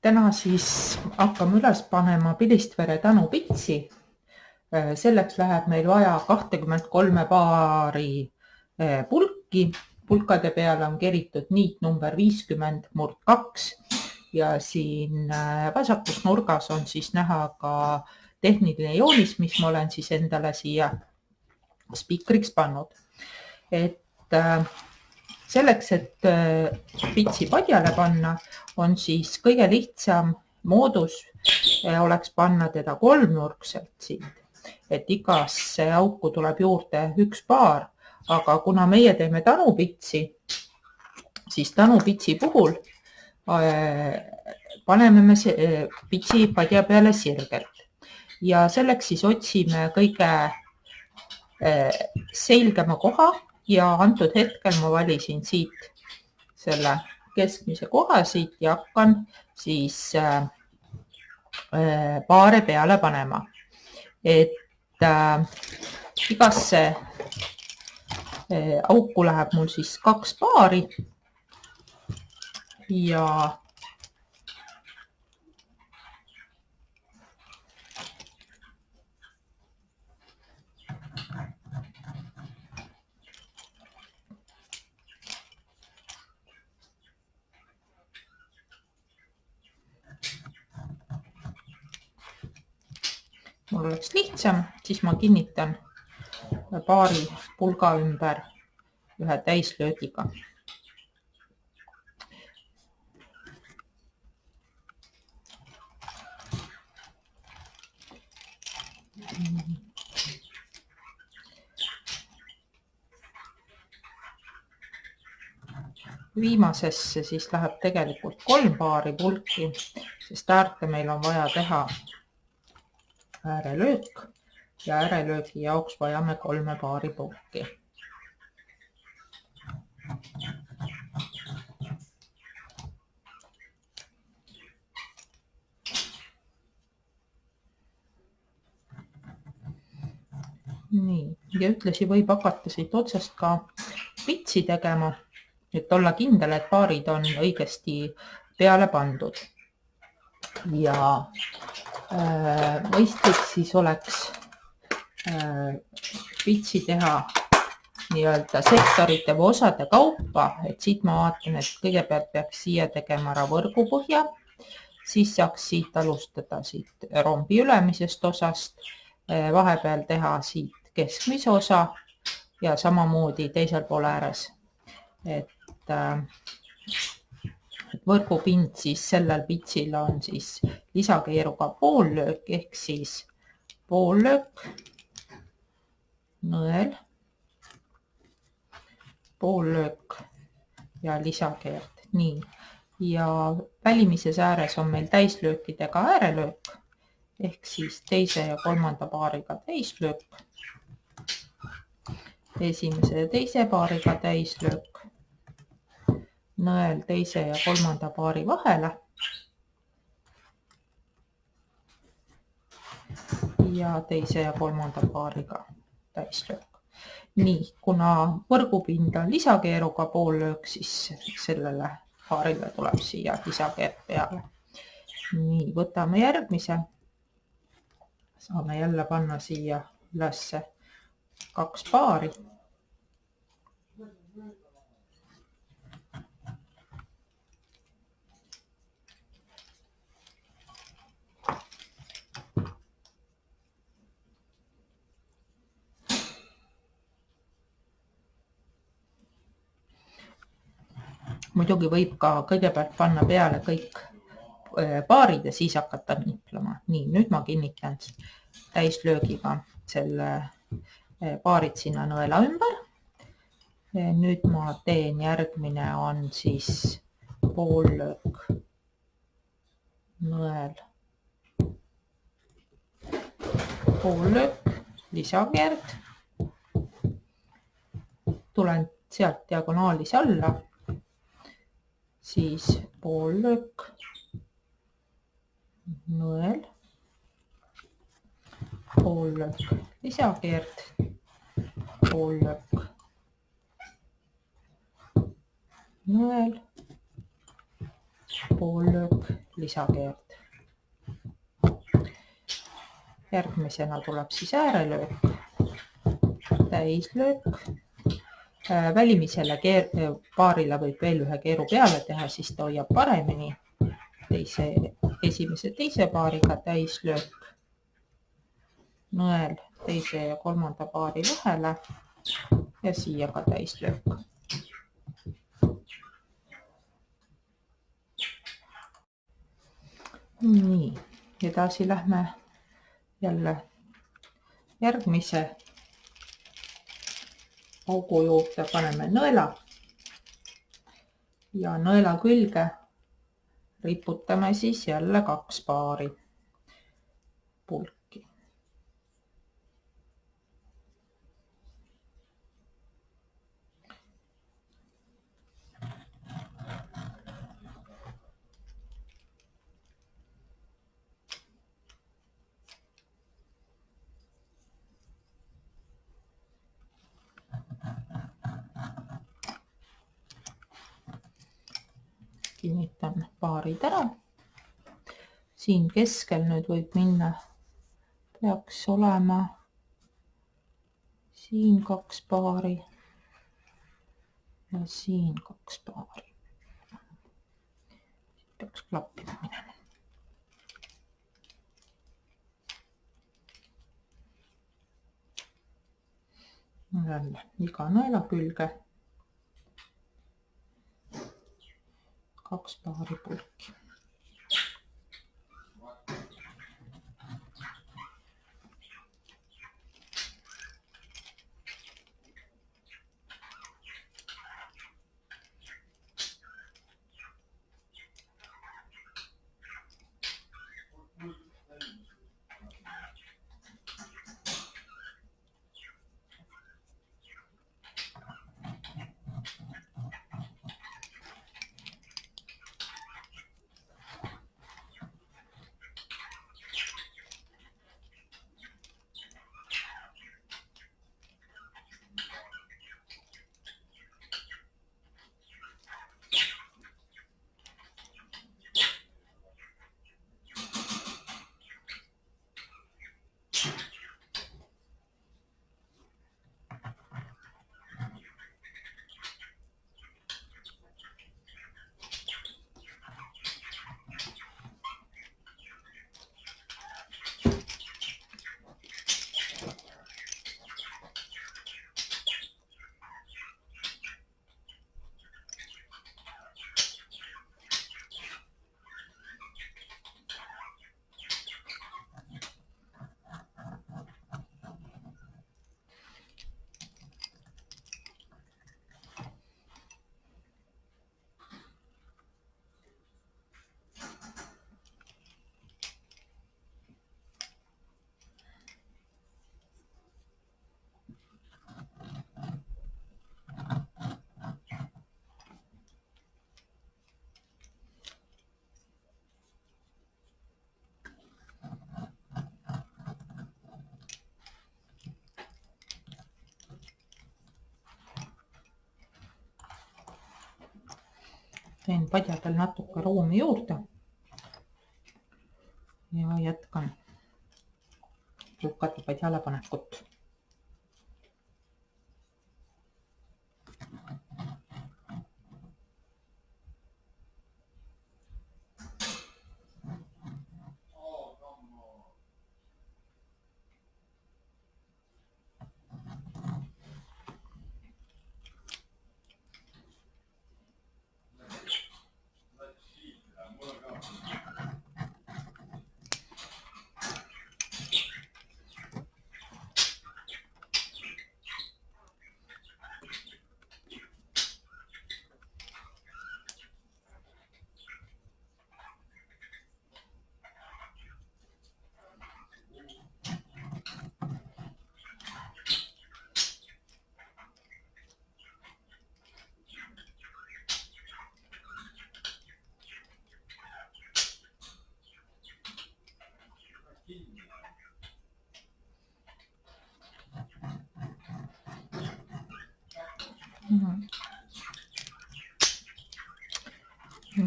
Täna siis hakkame üles panema Pilistvere tänupitsi. Selleks läheb meil vaja 23 paari pulki. Pulkade peale on keritud niit number 50/2 ja siin vasakus nurgas on siis näha ka tehniline joonis, mis ma olen siis endale siia spikriks pannud. Selleks, et pitsi padjale panna, on siis kõige lihtsam moodus oleks panna teda kolmnurkselt siit, et igasse auku tuleb juurde üks paar, aga kuna meie teeme tänupitsi, siis tänupitsi puhul paneme me pitsi padja peale sirgelt ja selleks siis otsime kõige selgema koha. Ja antud hetkel ma valisin siit selle keskmise koha siit ja hakkan siis paare peale panema. Et igasse auku läheb mul siis 2 paari ja mul oleks lihtsam, siis ma kinnitan paari pulga ümber ühe täislöögiga. Viimasesse siis läheb tegelikult 3 paari pulki, sest äärte meil on vaja teha äärelöök ja äärelöögi jaoks vajame 3 paari pulki. Nii, ja ühtlasi võib hakata siit otsast ka pitsi tegema, et olla kindel, et paarid on õigesti peale pandud. Ja mõistlik siis oleks pitsi teha nii-öelda sektorite või osade kaupa, et siit ma vaatan, et kõigepealt peaks siia tegema ära võrgupõhja, siis saaks siit alustada siit rombi ülemisest osast, vahepeal teha siit keskmise osa ja samamoodi teisel pool ääres, et võrgupind siis sellel pitsil on siis lisakeeruga poollöök ehk siis poollöök, nõel, poollöök ja lisakeerd. Nii, ja välimises ääres on meil täislöökidega äärelöök ehk siis teise ja kolmanda paariga täislöök, esimese ja teise paariga täislöök, nõel teise ja kolmanda paari vahele ja teise ja kolmanda paariga täislöök. Nii, kuna võrgupind on lisakeeruga poollöök, siis sellele paarile tuleb siia lisakeerd peale. Nii, võtame järgmise. Saame jälle panna siia ülesse 2 paari. Muidugi võib ka kõigepealt panna peale kõik paarid ja siis hakata niplema. Nii, nüüd ma kinnitan täislöögiga selle paarid sinna nõela ümber. Nüüd ma teen järgmine on siis poollöök, nõel, poollöök, lisakeerd. Tulen sealt diagonaalis alla. Siis poollöök, nõel, poollöök, lisakeerd, poollöök, nõel, poollöök, lisakeerd. Järgmisena tuleb siis äärelöök, täislöök. Välimisele paarile võib veel ühe keeru peale teha, siis ta hoiab paremini. Esimese teise paariga täislöök, nõel teise ja kolmanda paari vahele ja siia ka täislöök. Nii, edasi lähme jälle järgmise augu juurde, paneme nõela ja nõela külge riputame siis jälle 2 paari pulki. Kinnitan paarid ära. Siin keskel nüüd võib minna, peaks olema siin 2 paari ja siin 2 paari. Peaks klappima minema. Jälle iga nõela külge 2 paari pulki. Teen padjadel natuke ruumi juurde ja jätkan lukade padjale panekut.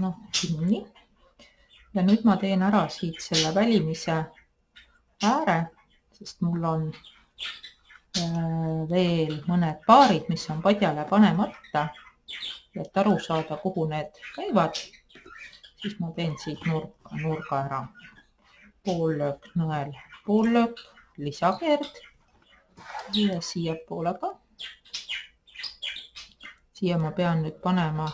Noh, kinni ja nüüd ma teen ära siit selle välimise ääre, sest mul on veel mõned paarid, mis on padjale panemata, et aru saada, kuhu need käivad, siis ma teen siit nurga ära. Poollöök, nõel, poollöök, lisakeerd ja siia poole ka. Siia ma pean nüüd panema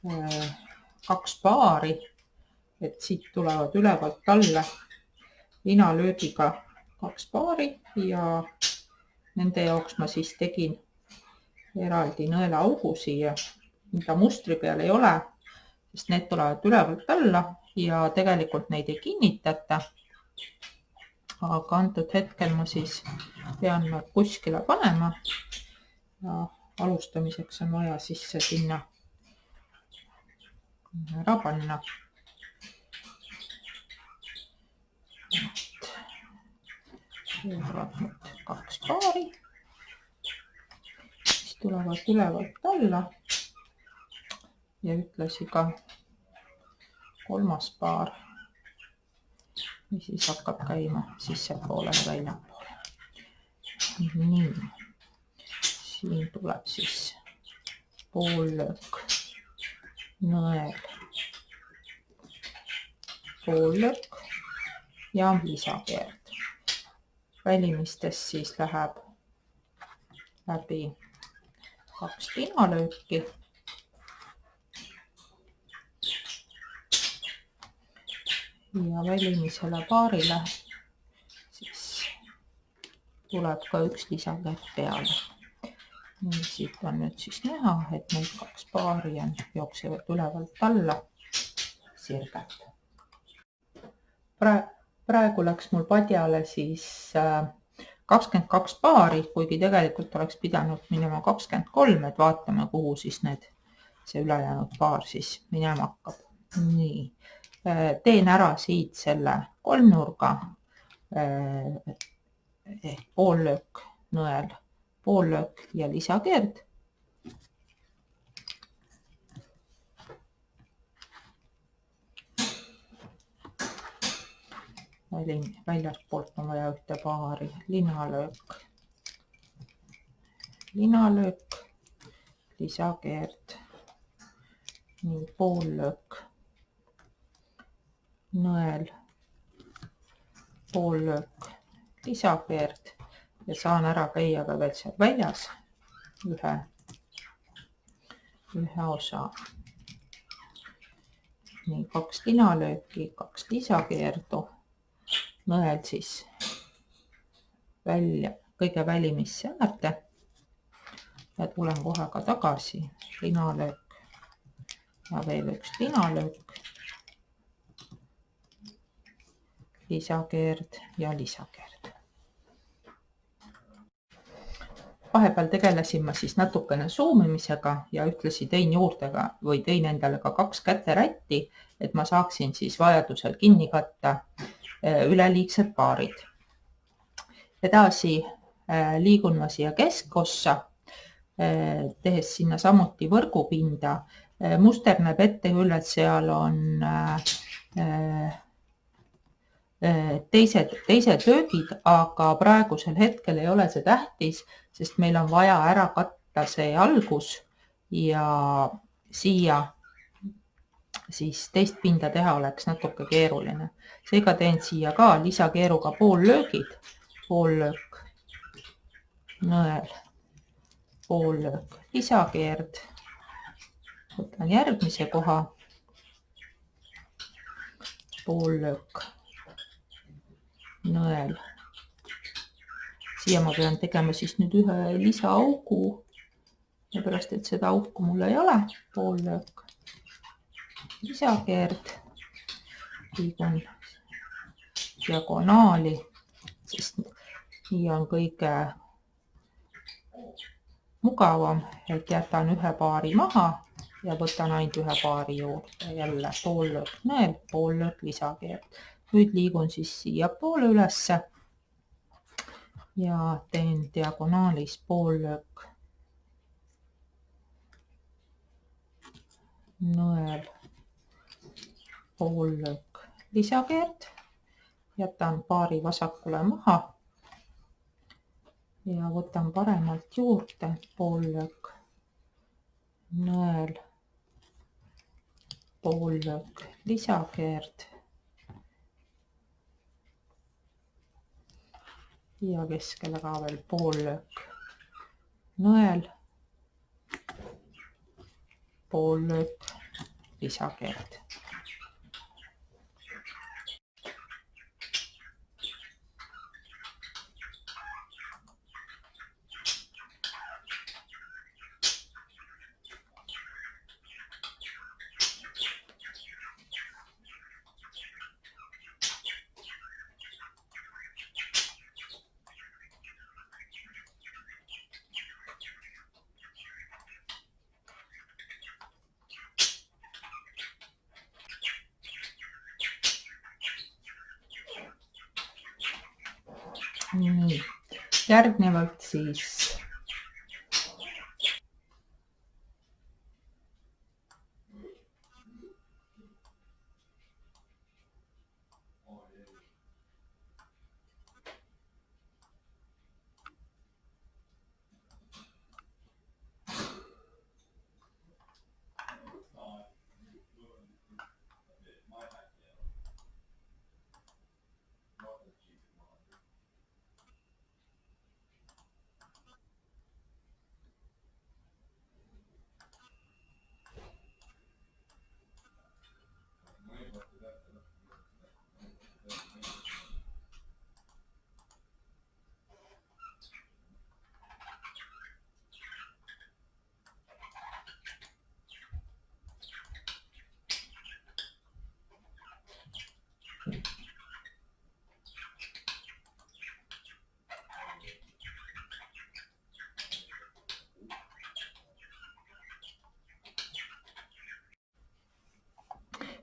2 paari, et siit tulevad ülevalt alla linalöögiga 2 paari ja nende jaoks ma siis tegin eraldi nõelaaugu siia, mida mustri peal ei ole, sest need tulevad ülevalt alla ja tegelikult neid ei kinnitata. Aga antud hetkel ma siis pean nad kuskile panema ja alustamiseks on vaja sisse sinna ära panna. Tulevad nüüd 2 paari, siis tulevad ülevalt alla ja ühtlasi ka 3. paar, mis siis hakkab käima sissepoole ja väljapoole. Nii, siin tuleb siis poollöök, nõel, poollöök ja lisakeerd. Välimistest siis läheb läbi 2 linalööki. Ja välimisele paarile siis tuleb ka 1 lisakeerd peale. Nii, siit on nüüd siis näha, et need 2 paari jooksevad ülevalt alla sirgelt. Praegu läks mul padjale siis 22 paari, kuigi tegelikult oleks pidanud minema 23, et vaatame, kuhu siis see ülejäänud paar siis minema hakkab. Nii, teen ära siit selle kolmnurga, poollöök, nõel, poollöök ja lisakeerd. Väljaspoolt on vaja 1 paari, linalöök, linalöök, lisakeerd, nii poollöök, nõel, poollöök, lisakeerd ja saan ära käia ka veel seal väljas ühe osa. Nii 2 linalööki, 2 lisakeerdu. Nõel siis välja kõige välimisse äärde ja tulen kohe ka tagasi, linalöök ja veel 1 linalöök, lisakeerd ja lisakeerd. Vahepeal tegelesin ma siis natukene suumimisega ja ühtlasi tõin endale ka 2 käterätti, et ma saaksin siis vajadusel kinni katta üleliigsed paarid. Edasi liigun ma siia keskossa, tehes sinna samuti võrgupinda. Muster näeb ette küll, et seal on teised löögid, aga praegusel hetkel ei ole see tähtis, sest meil on vaja ära katta see algus ja siia siis teist pinda teha oleks natuke keeruline. Seega teen siia ka lisakeeruga poollöögid, poollöök, nõel, poollöök, lisakeerd. Võtan järgmise koha, poollöök, nõel. Siia ma pean tegema siis nüüd ühe lisaaugu, seepärast et seda auku mul ei ole, poollöök, lisakeerd, liigun diagonaali, sest nii on kõige mugavam, et jätan ühe paari maha ja võtan ainult ühe paari juurde. Jälle poollöök, nõel, poollöök, lisakeerd. Nüüd liigun siis siia poole ülesse ja teen diagonaalis poollöök, nõel, pool löök lisakeerd, jätan paari vasakule maha ja võtan paremalt juurde pool löök nõel, pool löök lisakeerd ja keskele ka veel pool löök nõel, pool löök lisakeerd. Nii, järgnevalt siis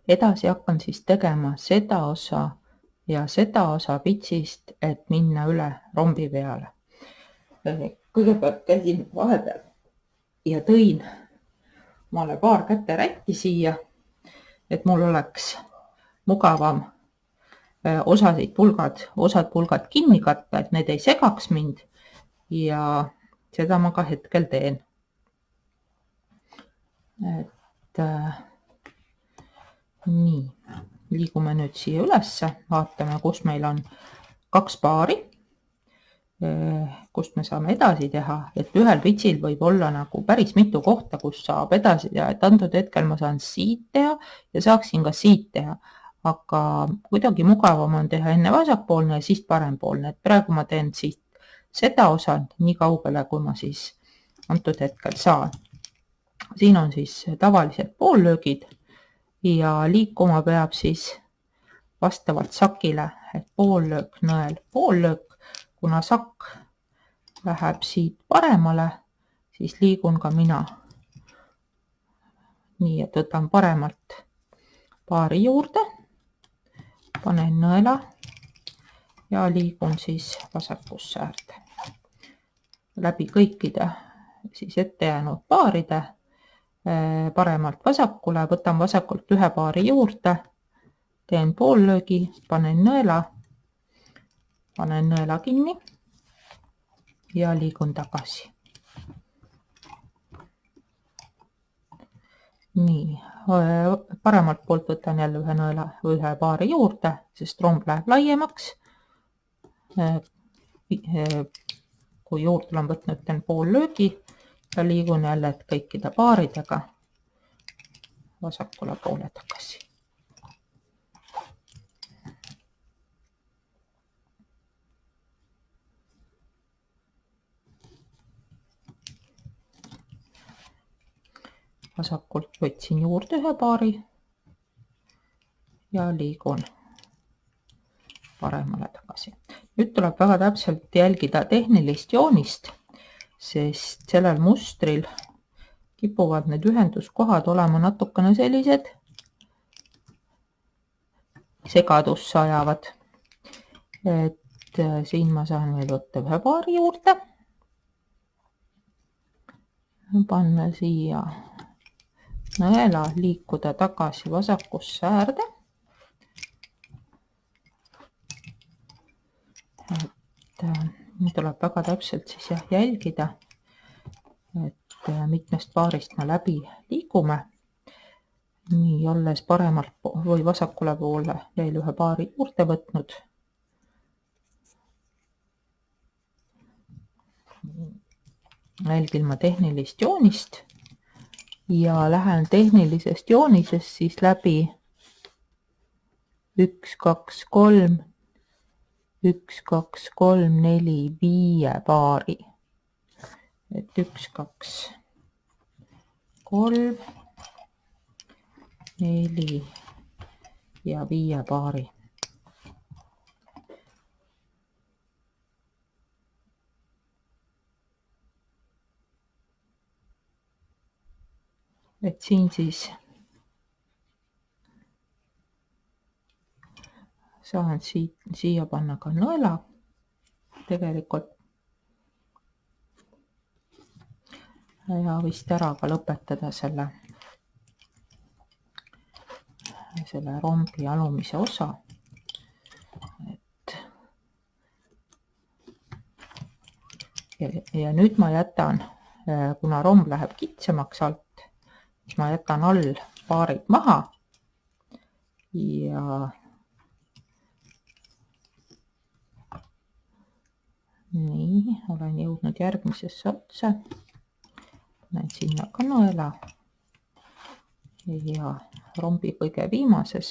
edasi hakkan siis tegema seda osa ja seda osa pitsist, et minna üle rombi peale. Kõigepealt käisin vahepeal ja tõin omale paar käterätti siia, et mul oleks mugavam osad pulgad kinni katta, et need ei segaks mind ja seda ma ka hetkel teen. Nii, liigume nüüd siia ülesse, vaatame, kus meil on 2 paari, kust me saame edasi teha, et ühel pitsil võib olla nagu päris mitu kohta, kus saab edasi teha, et antud hetkel ma saan siit teha ja saaksin ka siit teha, aga kuidagi mugavam on teha enne vasakpoolne ja siis parempoolne, et praegu ma teen siit seda osa nii kaugele, kui ma siis antud hetkel saan. Siin on siis tavalised poollöögid ja liikuma peab siis vastavalt sakile, et poollöök nõel, poollöök, kuna sakk läheb siit paremale, siis liigun ka mina. Nii, et võtan paremalt paari juurde, panen nõela ja liigun siis vasakusse äärde. Läbi kõikide siis ette jäänud paaride paremalt vasakule, võtan vasakult ühe paari juurde, teen poollöögi, panen nõela kinni ja liigun tagasi. Nii, paremalt poolt võtan jälle ühe paari juurde, sest romb läheb laiemaks. Kui juurde olen võtnud, teen poollöögi ja liigun jälle kõikide paaridega vasakule poole tagasi. Vasakult võtsin juurde ühe paari ja liigun paremale tagasi. Nüüd tuleb väga täpselt jälgida tehnilist joonist, sest sellel mustril kipuvad need ühenduskohad olema natukene sellised segadusse ajavad. Et siin ma saan veel võtta ühe paari juurde, panna siia nõela, liikuda tagasi vasakusse äärde tuleb väga täpselt siis jälgida, et mitmest paarist me läbi liigume. Nii, olles paremalt või vasakule poole veel ühe paari juurde võtnud. Jälgin ma tehnilist joonist ja lähen tehnilisest joonisest siis läbi 1, 2, 3, 1, 2, 3, 4, 5 paari. Et 1, 2, 3, 4 ja 5 paari. Et siin siis saan siia panna ka nõela tegelikult. Ja vist ära ka lõpetada selle rombi alumise osa. Ja nüüd ma jätan, kuna romb läheb kitsamaks alt, siis ma jätan all paarid maha ja nii, olen jõudnud järgmisesse otsa. Panen sinna ka nõela ja rombi kõige viimases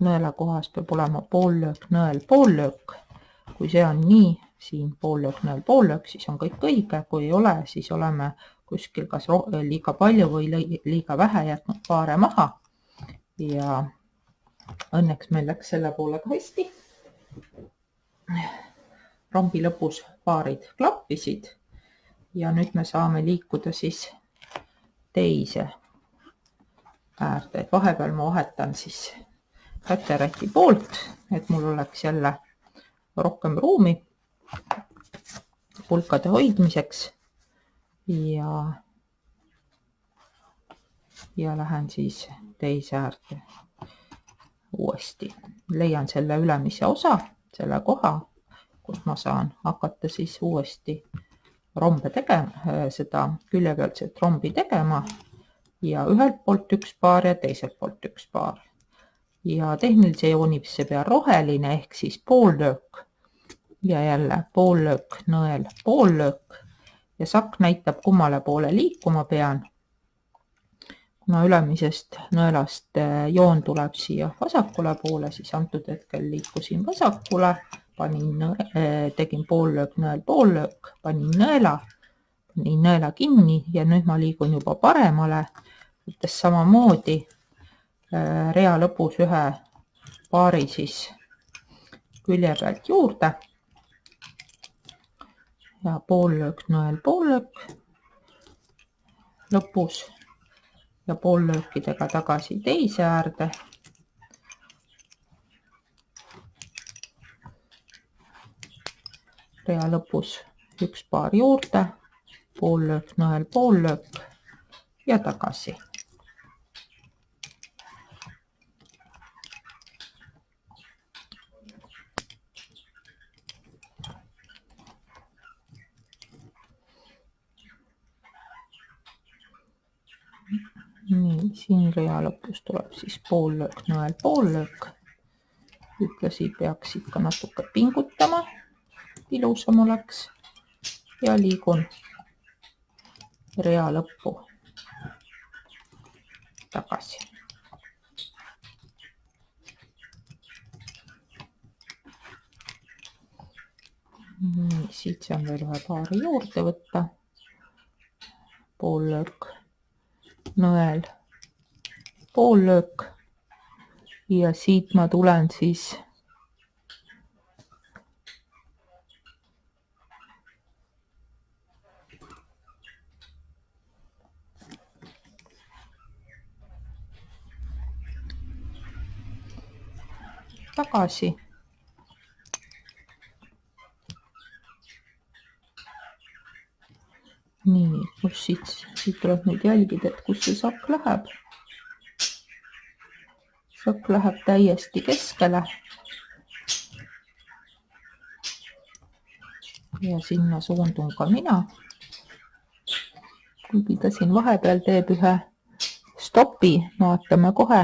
nõela kohas peab olema poollöök, nõel, poollöök. Kui see on nii, siin poollöök, nõel, poollöök, siis on kõik õige. Kui ei ole, siis oleme kuskil kas liiga palju või liiga vähe jätnud paare maha. Ja õnneks meil läks selle poolega hästi. Rombi lõpus paarid klappisid ja nüüd me saame liikuda siis teise äärde. Vahepeal ma vahetan siis käteräti poolt, et mul oleks jälle rohkem ruumi pulkade hoidmiseks ja lähen siis teise äärde uuesti. Leian selle ülemise osa, selle koha, kus ma saan hakata siis uuesti rombe tegema, seda küljepealset rombi tegema ja ühelt poolt üks paar ja teiselt poolt üks paar. Ja tehnilise joonise peal roheline ehk siis poollöök ja jälle poollöök, nõel, poollöök ja sakk näitab, kummale poole liikuma pean. Kuna ülemisest nõelast joon tuleb siia vasakule poole, siis antud hetkel liikusin vasakule, tegin poollöök, nõel, poollöök, panin nõela kinni ja nüüd ma liigun juba paremale, võttes samamoodi rea lõpus ühe paari siis külje pealt juurde ja poollöök, nõel, poollöök lõpus ja poollöökidega tagasi teise äärde. Rea lõpus üks paar juurde, poollöök, nõel, poollöök ja tagasi. Nii, siin rea lõpus tuleb siis poollöök, nõel, poollöök. Ühtlasi peaks ikka natuke pingutama, ilusam oleks ja liigun rea lõppu tagasi. Nii, siit saan veel ühe paari juurde võtta. Poollöök, nõel, poollöök ja siit ma tulen siis tagasi. Nii, kus siit tuleb nüüd jälgida, et kus see sakk läheb. Sakk läheb täiesti keskele. ja sinna suundun ka mina. kuigi ta siin vahepeal teeb ühe stopi, vaatame kohe,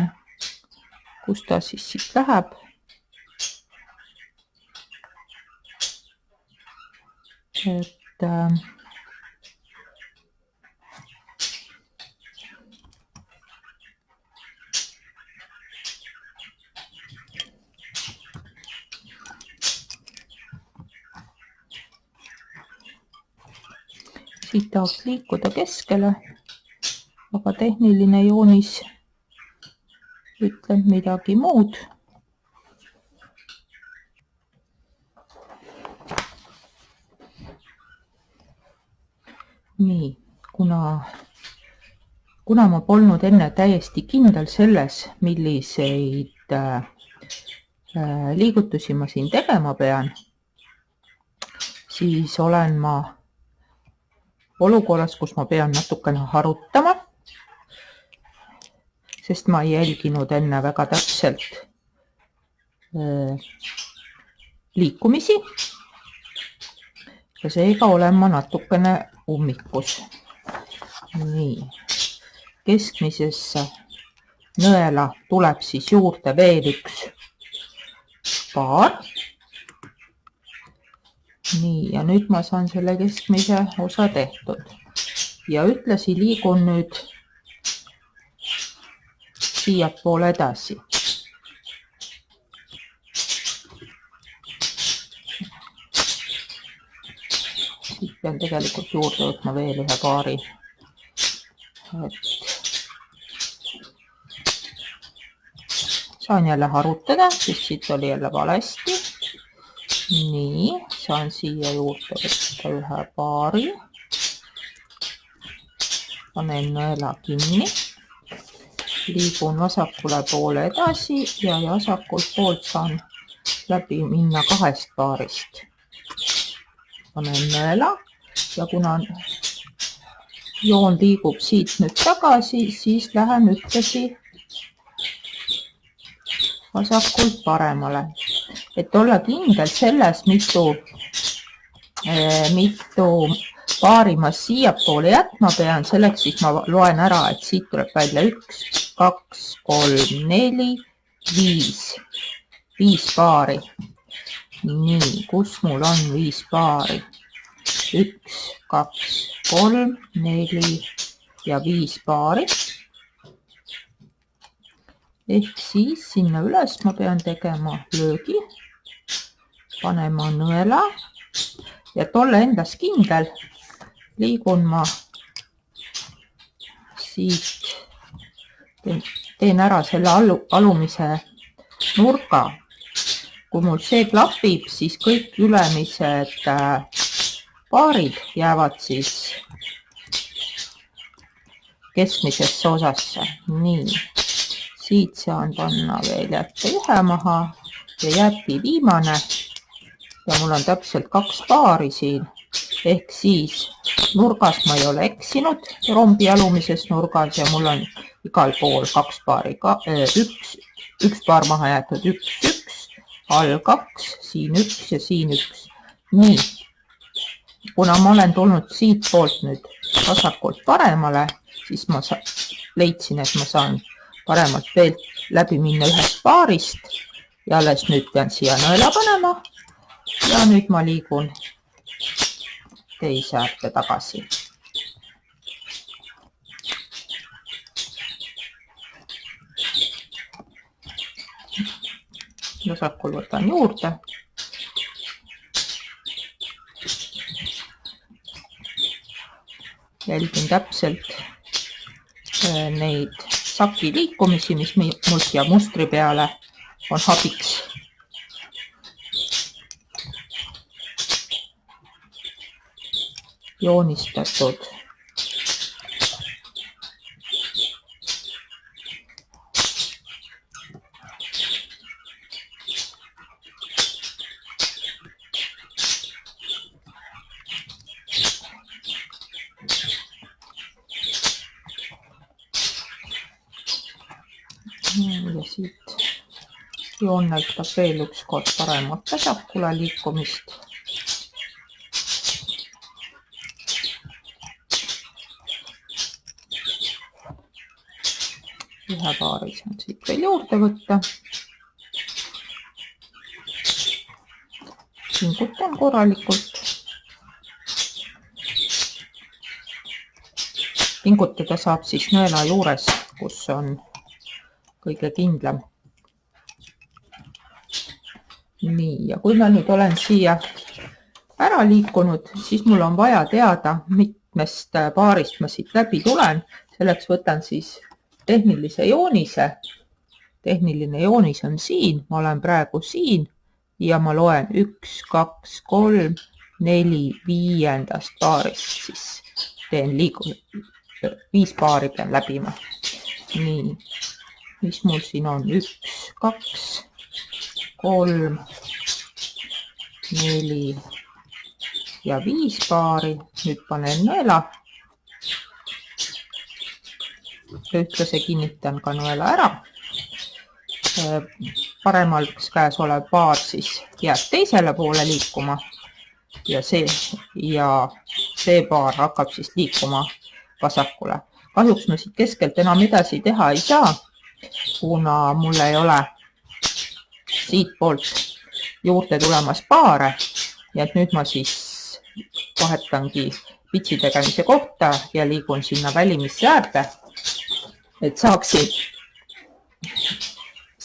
kus ta siis siit läheb. Et siit tahaks liikuda keskele, aga tehniline joonis ütleb midagi muud. Nii, kuna ma polnud enne täiesti kindel selles, milliseid liigutusi ma siin tegema pean, siis olen ma olukorras, kus ma pean natukene harutama, sest ma ei jälginud enne väga täpselt liikumisi ja seega olen ma natukene ummikus. Nii, keskmisesse nõela tuleb siis juurde veel üks paar. Nii, ja nüüd ma saan selle keskmise osa tehtud ja ühtlasi liigun nüüd siiapoole edasi. Siit pean tegelikult juurde võtma veel ühe paari. Saan jälle harutada, sest siit oli jälle valesti. Nii, saan siia juurde võtta ühe paari. Panen nõela kinni. Liigun vasakule poole edasi ja vasakult poolt saan läbi minna 2 paarist. Panen nõela ja kuna joon liigub siit nüüd tagasi, siis lähen ühtlasi vasakult paremale. Et olla kindel selles, mitu paari ma siiapoole jätma pean, selleks siis ma loen ära, et siit tuleb välja 1, 2, 3, 4, 5. 5 paari. Nii, kus mul on 5 paari? 1, 2, 3, 4 ja 5 paari. Ehk siis sinna üles ma pean tegema löögi, panema nõela ja et olla endas kindel, liigun ma siit, teen ära selle alumise nurga. Kui mul see klapib, siis kõik ülemised paarid jäävad siis keskmisesse osasse. Nii, siit saan panna veel jätta ühe maha ja jääbki viimane. Ja mul on täpselt 2 paari siin. Ehk siis nurgas ma ei ole eksinud, rombi alumises nurgas ja mul on igal pool 2 paari. Üks paar maha jäetud, 1, 1, all 2, siin 1 ja siin 1. Nii, kuna ma olen tulnud siit poolt nüüd vasakult paremale, siis ma leidsin, et ma saan paremalt veel läbi minna 1 paarist ja alles nüüd pean siia nõela panema ja nüüd ma liigun teise äärde tagasi. Vasakul võtan juurde. Jälgin täpselt neid saki liikumisi, mis mul siia mustri peale on abiks. Joonistatud. Ja siit joon näitab veel üks kord paremat vasakule liikumist. Ühe paari saan siit veel juurde võtta. Pingutan korralikult. Pingutada saab siis nõela juures, kus on kõige kindlam. Nii, ja kui ma nüüd olen siia ära liikunud, siis mul on vaja teada, mitmest paarist ma siit läbi tulen. Selleks võtan siis tehnilise joonise. Tehniline joonis on siin, ma olen praegu siin ja ma loen 1, 2, 3, 4, 5. paarist, siis teen 5 paari pean läbima. Nii, mis mul siin on? 1, 2, 3, 4 ja 5 paari. Nüüd panen nõela. Ühtlasi kinnitan ka nõela ära. Paremal käes olev paar siis jääb teisele poole liikuma ja see paar hakkab siis liikuma vasakule. Kahjuks ma siit keskelt enam edasi teha ei saa, kuna mul ei ole siit poolt juurde tulemas paare ja et nüüd ma siis vahetangi pitsi tegemise kohta ja liigun sinna välimisse äärde, et saaksin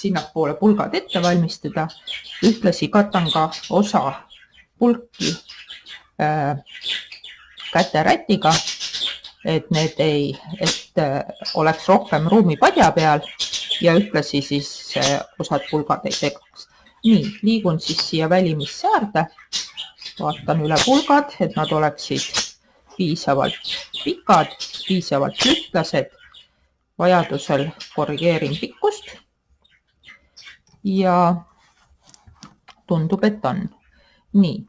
sinnapoole pulgad ette valmistada. Ühtlasi katan ka osa pulki käterätiga, et oleks rohkem ruumi padja peal ja ühtlasi siis osad pulgad ei segaks. Nii, liigun siis siia välimisse äärde, vaatan üle pulgad, et nad oleksid piisavalt pikad, piisavalt lühtlased, vajadusel korrigeerin pikkust ja tundub, et on. Nii,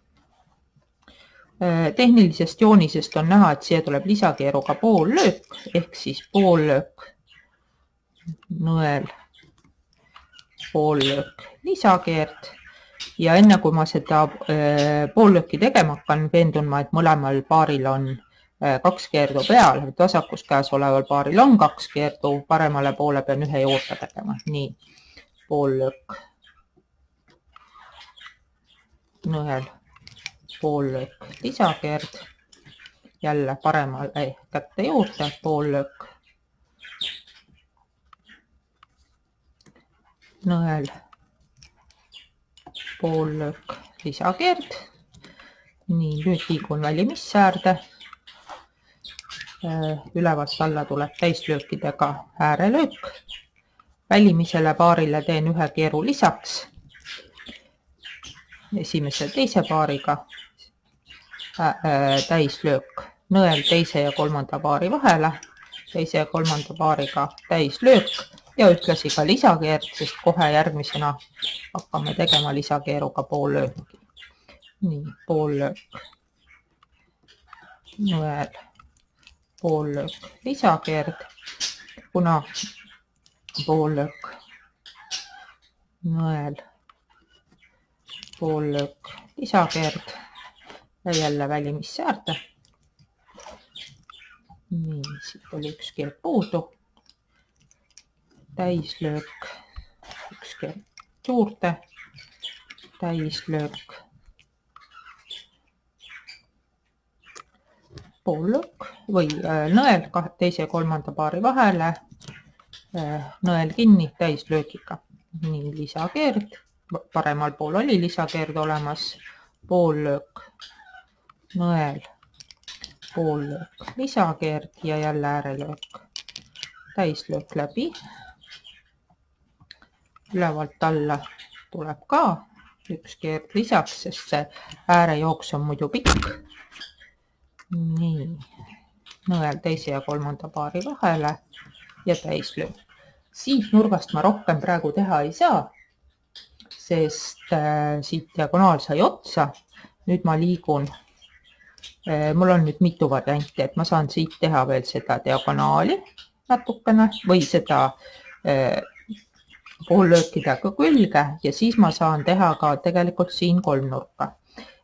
tehnilisest joonisest on näha, et siia tuleb lisakeeruga poollöök, ehk siis poollöök nõel, poollöök lisakeerd ja enne kui ma seda poollööki tegema hakkan, veendun ma, et mõlemal paaril on 2 keerdu peal, et vasakus käes oleval paaril on 2 keerdu, paremale poole pean ühe juurde tegema. Nii, poollöök nõel, poollöök lisakeerd, jälle paremale kätte juurde, poollöök nõel, poollöök lisakeerd. Nii, nüüd liigun välimisse äärde. Ülevalt alla tuleb täislöökidega äärelöök. Välimisele paarile teen ühe keeru lisaks. Esimese teise paariga täislöök nõel teise ja kolmanda paari vahele, teise ja kolmanda paariga täislöök ja ühtlasi ka lisakeerd, sest kohe järgmisena hakkame tegema lisakeeruga poollööki. Nii, poollöök nõel, poollöök lisakeerd, kuna poollöök nõel, poollöök lisakeerd ja jälle välimisse äärde. Nii, siit oli 1 keerd puudu. Täislöök, 1 keerd juurde, täislöök, poollöök või nõel teise ja kolmanda paari vahele, nõel kinni täislöögiga. Nii, lisakeerd, paremal pool oli lisakeerd olemas, poollöök nõel, poollöök lisakeerd ja jälle äärelöök, täislöök läbi. Ülevalt alla tuleb ka 1 keerd lisaks, sest see äärejooks on muidu pikk. Nii, nõel teise ja kolmanda paari vahele ja täislöök. Siit nurgast ma rohkem praegu teha ei saa, sest siit diagonaal sai otsa. Nüüd ma liigun, mul on nüüd mitu varianti, et ma saan siit teha veel seda diagonaali natukene või seda poollöökidega külge ja siis ma saan teha ka tegelikult siin kolmnurka.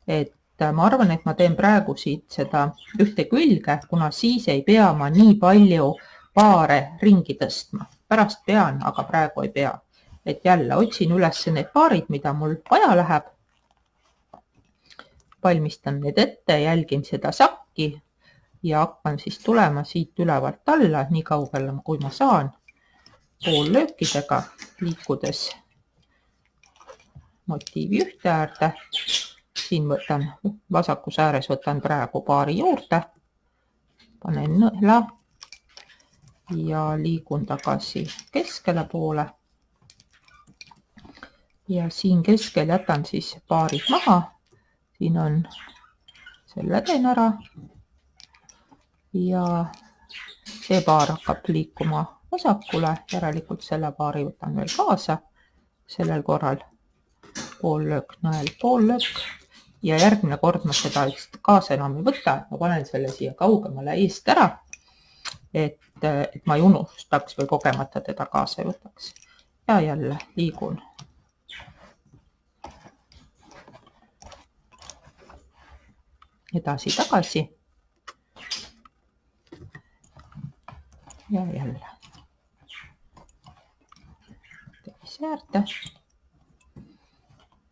Et ma arvan, et ma teen praegu siit seda ühte külge, kuna siis ei pea ma nii palju paare ringi tõstma. pärast pean, aga praegu ei pea. Et jälle otsin üles need paarid, mida mul vaja läheb. Valmistan need ette, jälgin seda sakki ja hakkan siis tulema siit ülevalt alla, nii kaugele kui ma saan, poollöökidega liikudes motiivi ühte äärde. Siin võtan, vasakus ääres võtan praegu paari juurde, panen nõela ja liigun tagasi keskele poole. Ja siin keskel jätan siis paarid maha. Siin on selle teen ära ja see paar hakkab liikuma vasakule, järelikult selle paari võtan veel kaasa. Sellel korral poollöök, nõel, poollöök ja järgmine kord ma seda kaasa enam ei võta, ma panen selle siia kaugemale eest ära, et ma ei unustaks või kogemata teda kaasa ei võtaks. Ja jälle liigun edasi-tagasi ja jälle teise äärde.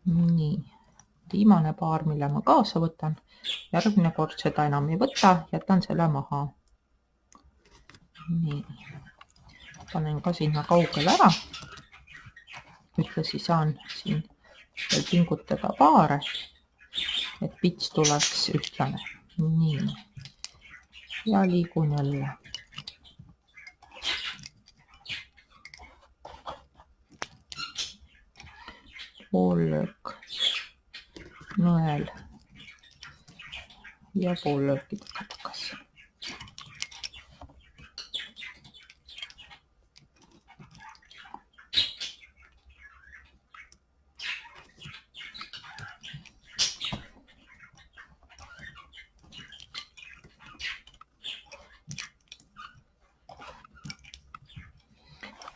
Nii, viimane paar, mille ma kaasa võtan. Järgmine kord seda enam ei võta, jätan selle maha. Nii, panen ka sinna kaugele ära. Ühtlasi saan siin veel pingutada paare, et pits tuleks ühtlane. Nii, ja liigun jälle. Poollöök, nõel ja poollöökidega tagasi.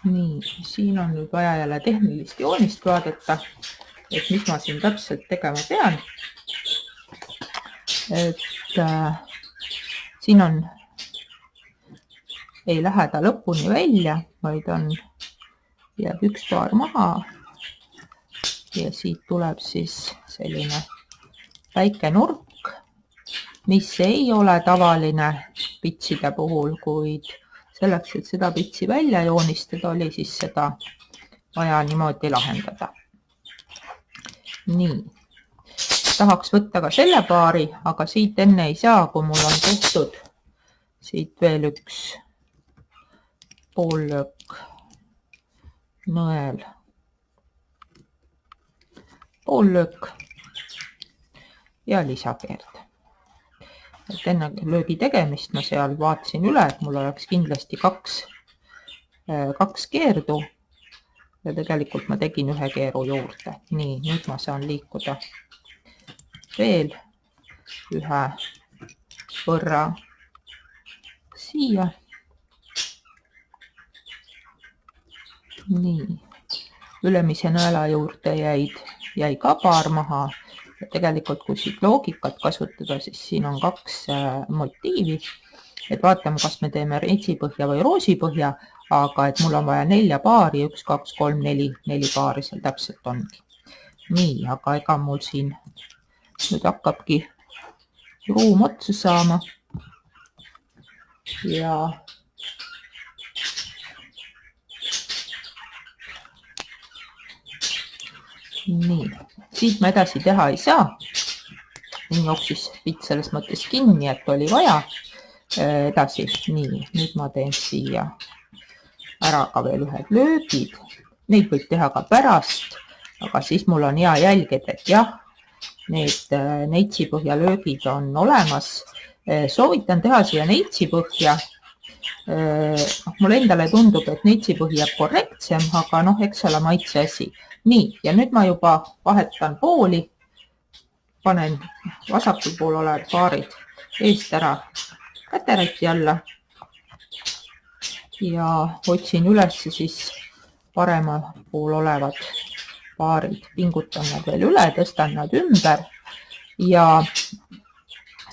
Nii, siin on nüüd vaja jälle tehnilist joonist vaadata, et mis ma siin täpselt tegema pean. Et siin on, ei lähe ta lõpuni välja, vaid on, jääb üks paar maha ja siit tuleb siis selline väike nurk, mis ei ole tavaline pitside puhul, kuid selleks, et seda pitsi välja joonistada, oli siis seda vaja niimoodi lahendada. Nii, tahaks võtta ka selle paari, aga siit enne ei saa, kui mul on tehtud siit veel üks poollöök, nõel, poollöök ja lisakeerd. Et enne löögi tegemist ma seal vaatasin üle, et mul oleks kindlasti kaks keerdu ja tegelikult ma tegin ühe keeru juurde. Nii, nüüd ma saan liikuda veel ühe võrra siia. Nii, ülemise nõela juurde jäi ka paar maha. Ja tegelikult, kui siit loogikat kasutada, siis siin on kaks motiivi, et vaatame, kas me teeme reitsipõhja või roosipõhja, aga et mul on vaja 4 paari, 1, 2, 3, 4 paari seal täpselt ongi. Nii, aga ega mul siin nüüd hakkabki ruum otsa saama ja nii, siit ma edasi teha ei saa. Nii jooksis pits selles mõttes kinni, et oli vaja edasi. Nii, nüüd ma teen siia ära ka veel ühed löögid. Neid võib teha ka pärast, aga siis mul on hea jälgida, et jah, need neitsipõhja löögid on olemas. Soovitan teha siia neitsipõhja. Mulle endale tundub, et neitsipõhi jääb korrektsem, aga eks ole maitse asi. Nii, ja nüüd ma juba vahetan pooli, panen vasakul pool olevad paarid eest ära käteräti alla ja otsin üles siis paremal pool olevad paarid, pingutan nad veel üle, tõstan nad ümber ja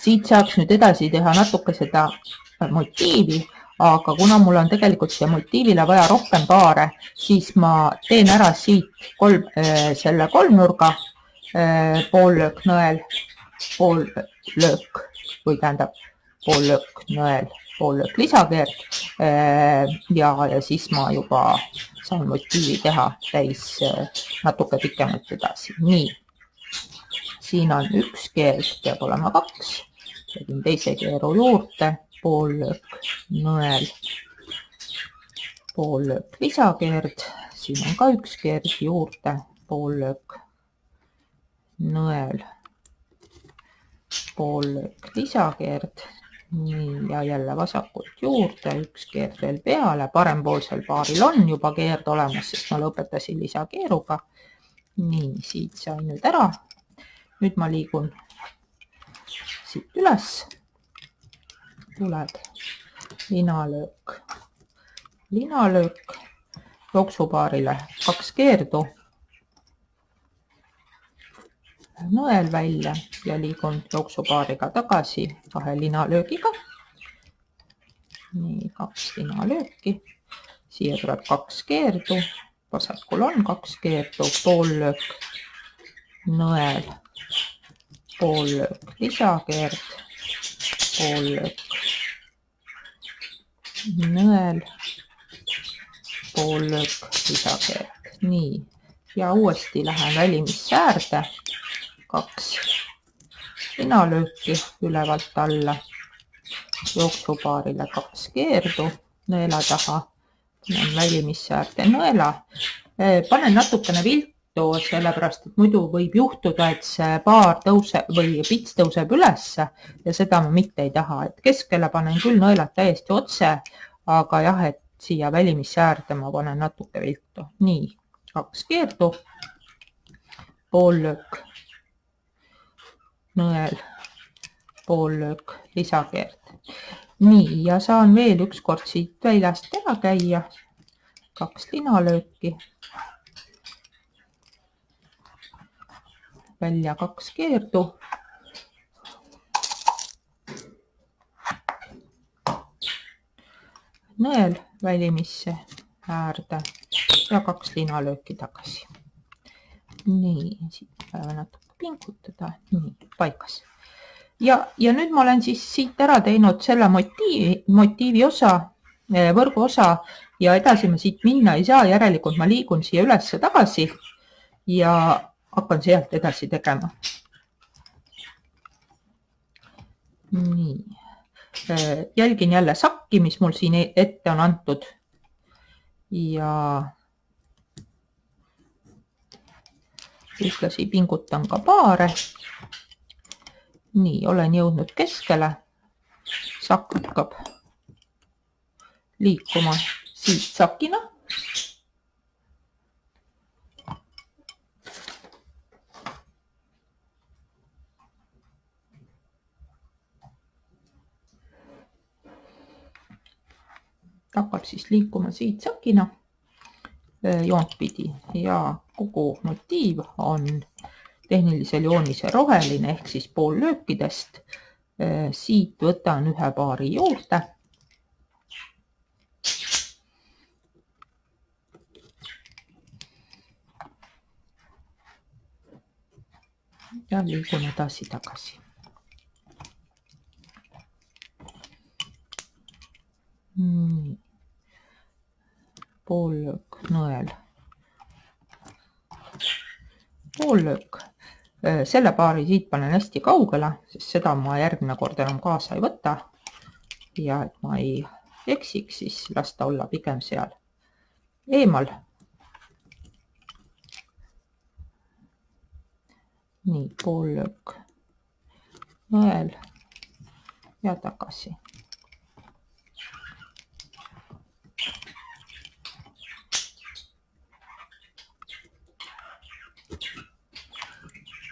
siit saaks nüüd edasi teha natuke seda motiivi, aga kuna mul on tegelikult siia motiivile vaja rohkem paare, siis ma teen ära siit selle kolmnurga, poollöök nõel, poollöök või tähendab poollöök nõel, poollöök lisakeerd ja siis ma juba saan motiivi teha täis natuke pikemalt edasi. Nii, siin on üks keerd, peab olema 2, tegin teise keeru juurde, poollöök nõel, poollöök lisakeerd, siin on ka üks keerd juurde, poollöök nõel, poollöök lisakeerd, nii ja jälle vasakult juurde, üks keerd veel peale, parempoolsel paaril on juba keerd olemas, sest ma lõpetasin lisakeeruga. Nii, siit sain nüüd ära. Nüüd ma liigun siit üles, tuleb linalöök, linalöök, jooksupaarile 2 keerdu, nõel välja ja liigun jooksupaariga tagasi 2 linalöögiga. Nii, 2 linalööki, siia tuleb 2 keerdu, vasakul on 2 keerdu, poollöök, nõel, poollöök, lisakeerd, poollöök, nõel, poollöök, lisakeerd. Nii, ja uuesti lähen välimisse äärde, 2 linalööki ülevalt alla, jooksupaarile 2 keerdu nõela taha, panen välimisse äärde nõela, panen natukene viltu, sellepärast et muidu võib juhtuda, et see paar tõuseb või pits tõuseb ülesse ja seda ma mitte ei taha, et keskele panen küll nõelad täiesti otse, aga jah, et siia välimisse äärde ma panen natuke viltu. Nii, 2 keerdu, poollöök, nõel, poollöök, lisakeerd. Nii, ja saan veel üks kord siit väljast ära käia, 2 linalööki, välja 2 keerdu, nõel välimisse äärde ja 2 linalööki tagasi. Nii, siit päeva natuke pingutada, nii, paigas. Ja nüüd ma olen siis siit ära teinud selle motiivi osa, võrgu osa ja edasi ma siit minna ei saa, järelikult ma liigun siia ülesse tagasi ja hakkan sealt edasi tegema. Nii, jälgin jälle sakki, mis mul siin ette on antud ja ühtlasi pingutan ka paare. Nii, olen jõudnud keskele, sakk hakkab liikuma siit sakina. Hakkab siis liikuma siit sakina joont pidi ja kogu motiiv on tehnilisel joonisel roheline ehk siis poollöökidest. Siit võtan ühe paari juurde. Ja liigun edasi tagasi. Nii. Poollöök, nõel. Poollöök. Selle paari siit panen hästi kaugele, sest seda ma järgmine kord enam kaasa ei võta. Ja et ma ei eksiks, siis lasta olla pigem seal eemal. Nii, poollöök, nõel ja tagasi.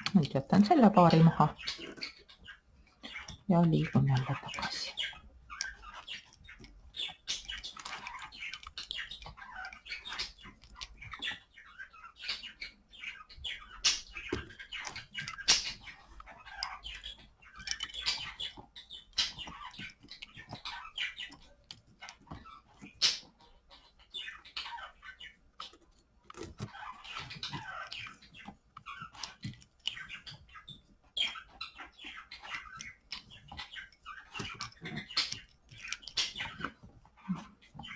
Nüüd jätan selle paari maha ja liigun jälle tagasi.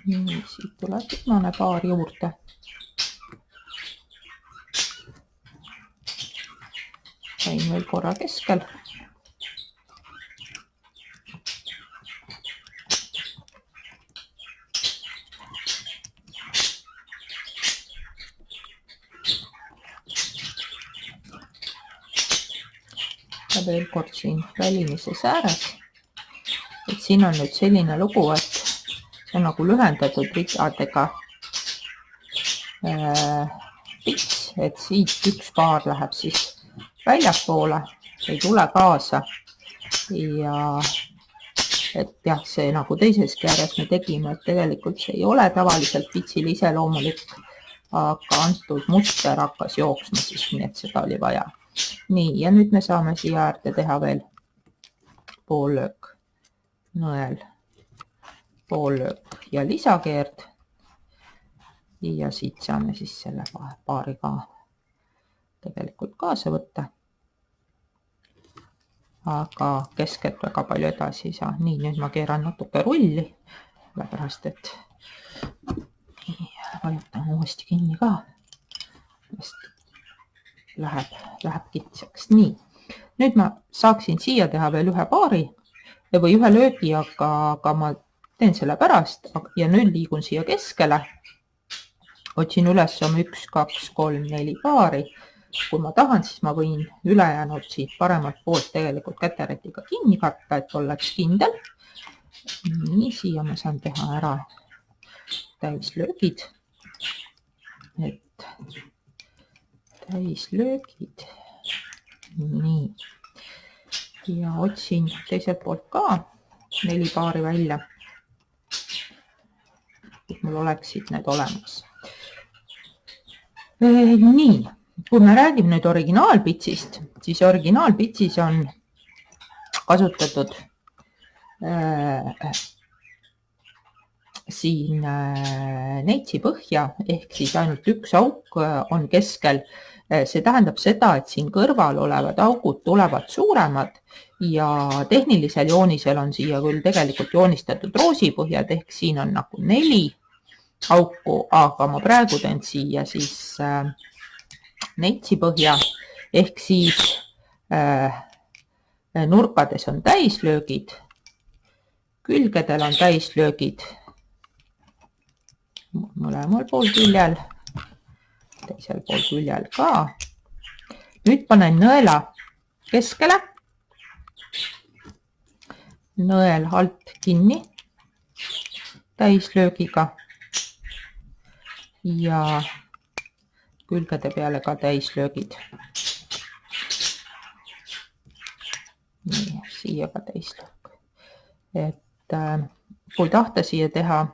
Nii, siit tuleb viimane paar juurde. Käin veel korra keskel. Ja veel kord siin välimises ääres. Et siin on nüüd selline lugu, et see on nagu lühendatud ridadega pits, et siit üks paar läheb siis väljapoole, ei tule kaasa. Ja et jah, see nagu teiseski ääres me tegime, et tegelikult see ei ole tavaliselt pitsil iseloomulik, aga antud muster hakkas jooksma siis, nii et seda oli vaja. Nii, ja nüüd me saame siia äärde teha veel poollöök, nõel, poollöök ja lisakeerd. Ja siit saame siis selle paari ka tegelikult kaasa võtta. Aga keskelt väga palju edasi ei saa. Nii, nüüd ma keeran natuke rulli, sellepärast et vajutan uuesti kinni ka. Läheb kitsaks. Nii, nüüd ma saaksin siia teha veel ühe paari või ühe löögi, aga ma teen selle pärast ja nüüd liigun siia keskele. Otsin üles oma 1, 2, 3, 4 paari. Kui ma tahan, siis ma võin ülejäänud siit paremalt poolt tegelikult käteretiga kinni katta, et oleks kindel. Nii, siia ma saan teha ära täislöögid. Et täislöögid. Nii. Ja otsin teiselt poolt ka 4 paari välja, et mul oleksid need olemas. Nii, kui me räägime nüüd originaalpitsist, siis originaalpitsis on kasutatud siin neitsi põhja, ehk siis ainult üks auk on keskel. See tähendab seda, et siin kõrval olevad augud tulevad suuremad ja tehnilisel joonisel on siia küll tegelikult joonistatud roosipõhjad, ehk siin on nagu 4 auku, aga ma praegu teen siia siis neitsi põhja, ehk siis nurkades on täislöögid, külgedel on täislöögid mõlemal pool küljel, teisel pool küljel ka. Nüüd panen nõela keskele, nõel alt kinni täislöögiga ja külgede peale ka täislöögid. Nii, siia ka täislöök. Et kui tahta siia teha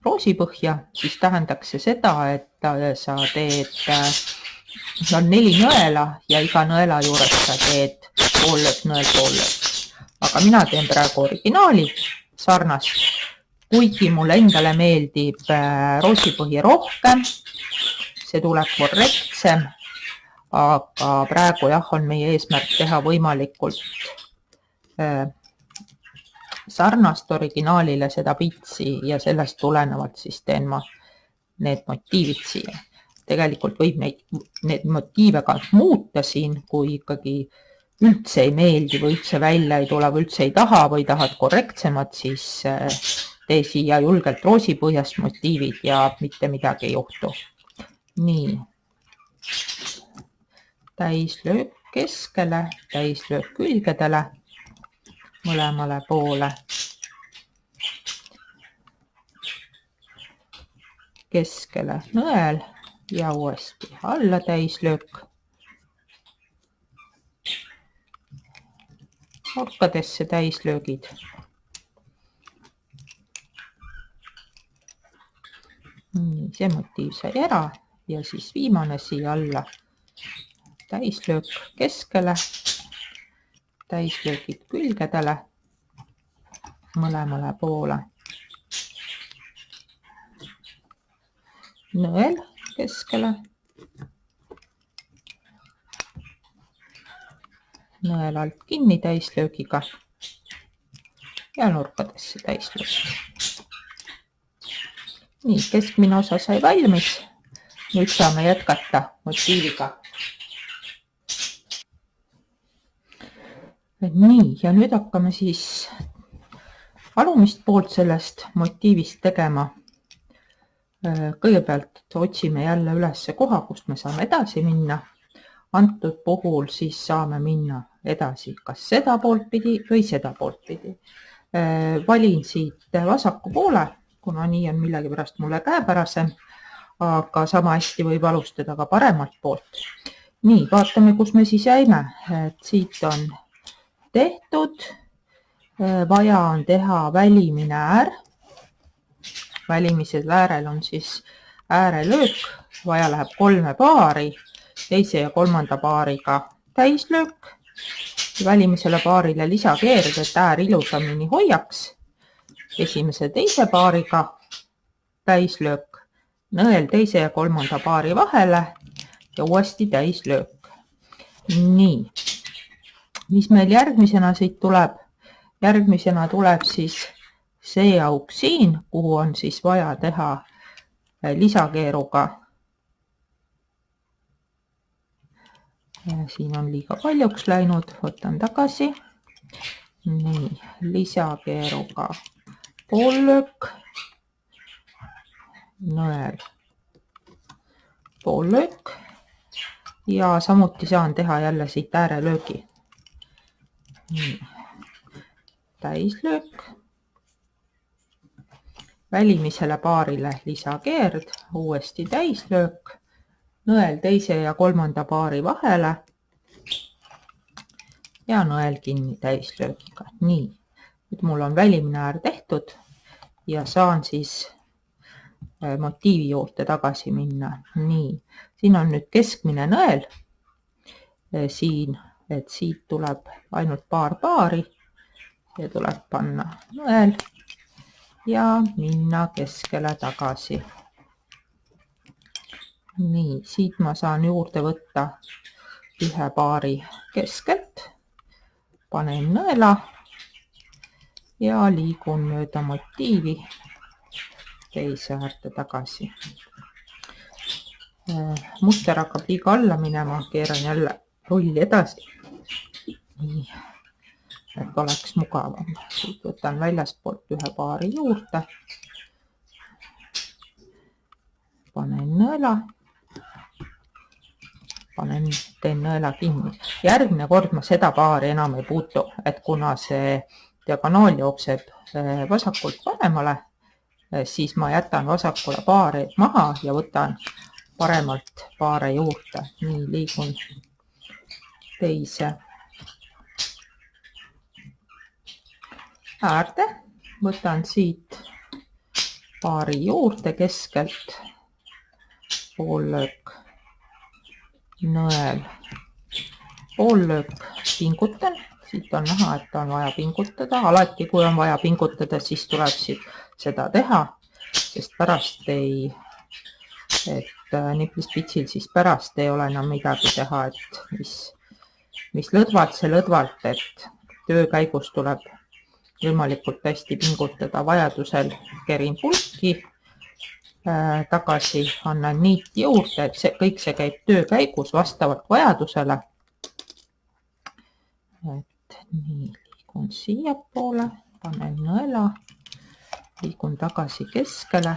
roosipõhja, siis tähendaks see seda, et sa teed, on 4 nõela ja iga nõela juures sa teed poollöök, nõel, poollöök. Aga mina teen praegu originaali sarnast, kuigi mulle endale meeldib roosipõhi rohkem, see tuleb korrektsem, aga praegu jah, on meie eesmärk teha võimalikult sarnast originaalile seda pitsi ja sellest tulenevalt siis teen ma need motiivid siia. Tegelikult võib need motiive ka muuta siin, kui ikkagi üldse ei meeldi või üldse välja ei tule või üldse ei taha või tahad korrektsemat, siis tee siia julgelt roosipõhjast motiivid ja mitte midagi ei juhtu. Nii, täislöök keskele, täislöök külgedele, mõlemale poole, keskele nõel ja uuesti alla täislöök, nurkadesse täislöögid, nii, see motiiv sai ära ja siis viimane siia alla täislöök keskele, täislöögid külgedele, mõlemale poole, nõel keskele, nõel alt kinni täislöögiga ja nurkadesse täislöök. Nii, keskmine osa sai valmis. Nüüd saame jätkata motiiviga. Nii, ja nüüd hakkame siis alumist poolt sellest motiivist tegema. Kõigepealt otsime jälle üles koha, kust me saame edasi minna. Antud puhul siis saame minna edasi kas seda poolt pidi või seda poolt pidi. Valin siit vasaku poole, kuna nii on millegipärast mulle käepärasem, aga sama hästi võib alustada ka paremalt poolt. Nii, vaatame, kus me siis jäime. Siit on tehtud. Vaja on teha välimine äär. Välimisel äärel on siis äärelöök. Vaja läheb 3 paari, teise ja 3. paariga täislöök. Välimisele paarile lisakeerd, et äär ilusamini hoiaks. Esimese teise paariga täislöök, nõel teise ja 3. paari vahele ja uuesti täislöök. Nii, mis meil järgmisena siit tuleb? Järgmisena tuleb siis see auk siin, kuhu on siis vaja teha lisakeeruga. Siin on liiga paljuks läinud, võtan tagasi. Nii, lisakeeruga poollöök, nõel poollöök ja samuti saan teha jälle siit äärelöögi. Nii, täislöök, välimisele paarile lisakeerd, uuesti täislöök, nõel teise ja 3. paari vahele ja nõel kinni täislöögiga. Nii, nüüd mul on välimine äär tehtud ja saan siis motiivi juurde tagasi minna. Nii, siin on nüüd keskmine nõel. Siin, et siit tuleb ainult paar paari. See tuleb panna nõel ja minna keskele tagasi. Nii, siit ma saan juurde võtta 1 paari keskelt. Panen nõela ja liigun mööda motiivi teise äärde tagasi. Muster hakkab liiga alla minema, keeran jälle rulli edasi. Nii, et oleks mugavam. Siit võtan väljaspoolt 1 paari juurde. Panen nõela. Teen nõela kinni. Järgmine kord ma seda paari enam ei puutu, et kuna see diagonaal jookseb vasakult paremale, siis ma jätan vasakule paari maha ja võtan paremalt paare juurde. Nii, liigun teise äärde. Võtan siit paari juurde keskelt, poollöök, nõel, poollöök, pingutan. Siit on näha, et on vaja pingutada. Alati, kui on vaja pingutada, siis tuleb seda teha, sest pärast niplispitsil siis pärast ei ole enam midagi teha, et mis lõdvalt, see lõdvalt, et töö käigus tuleb võimalikult hästi pingutada. Vajadusel kerin pulki tagasi, annan niiti juurde, et kõik see käib töö käigus vastavalt vajadusele. Et nii, liigun siia poole, panen nõela, liigun tagasi keskele.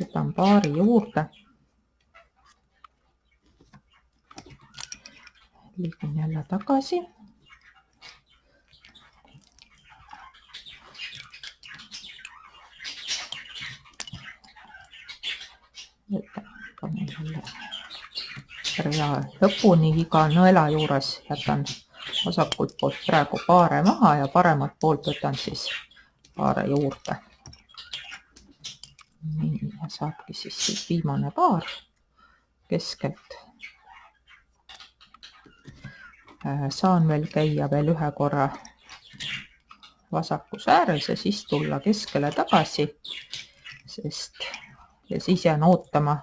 Võtan paari juurde. Liigun jälle tagasi. Panen jälle rea lõpuni iga nõela juures, jätan vasakult poolt praegu paare maha ja paremat poolt võtan siis paare juurde. Nii, ja saabki siis viimane paar keskelt. Saan veel käia veel 1 korra vasakus ääres ja siis tulla keskele tagasi, ja siis jään ootama,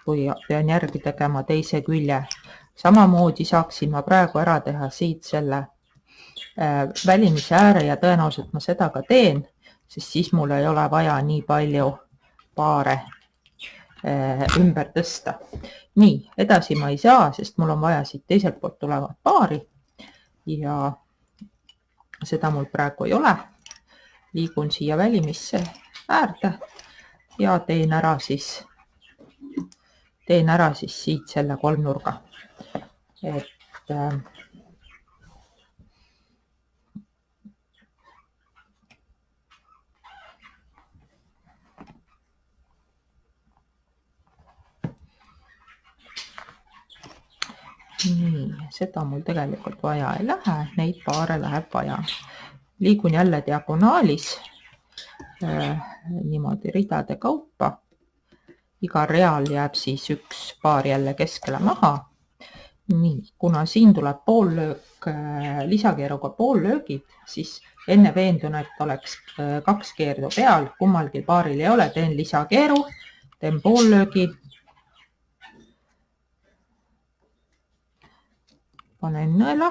kui pean järgi tegema teise külje Samamoodi saaksin ma praegu ära teha siit selle välimise ääre ja tõenäoliselt ma seda ka teen, sest siis mul ei ole vaja nii palju paare ümber tõsta. Nii, edasi ma ei saa, sest mul on vaja siit teiselt poolt tulevat paari ja seda mul praegu ei ole. Liigun siia välimisse äärde ja teen ära siis siit selle kolmnurga. Nii, seda mul tegelikult vaja ei lähe, neid paare läheb vaja. Liigun jälle diagonaalis niimoodi ridade kaupa. Igal real jääb siis üks paar jälle keskele maha. Nii, kuna siin tuleb poollöök, lisakeeruga poollöögid, siis enne veendun, et oleks 2 keerdu peal, kummalgi paaril ei ole, teen lisakeeru, teen poollöögi, panen nõela,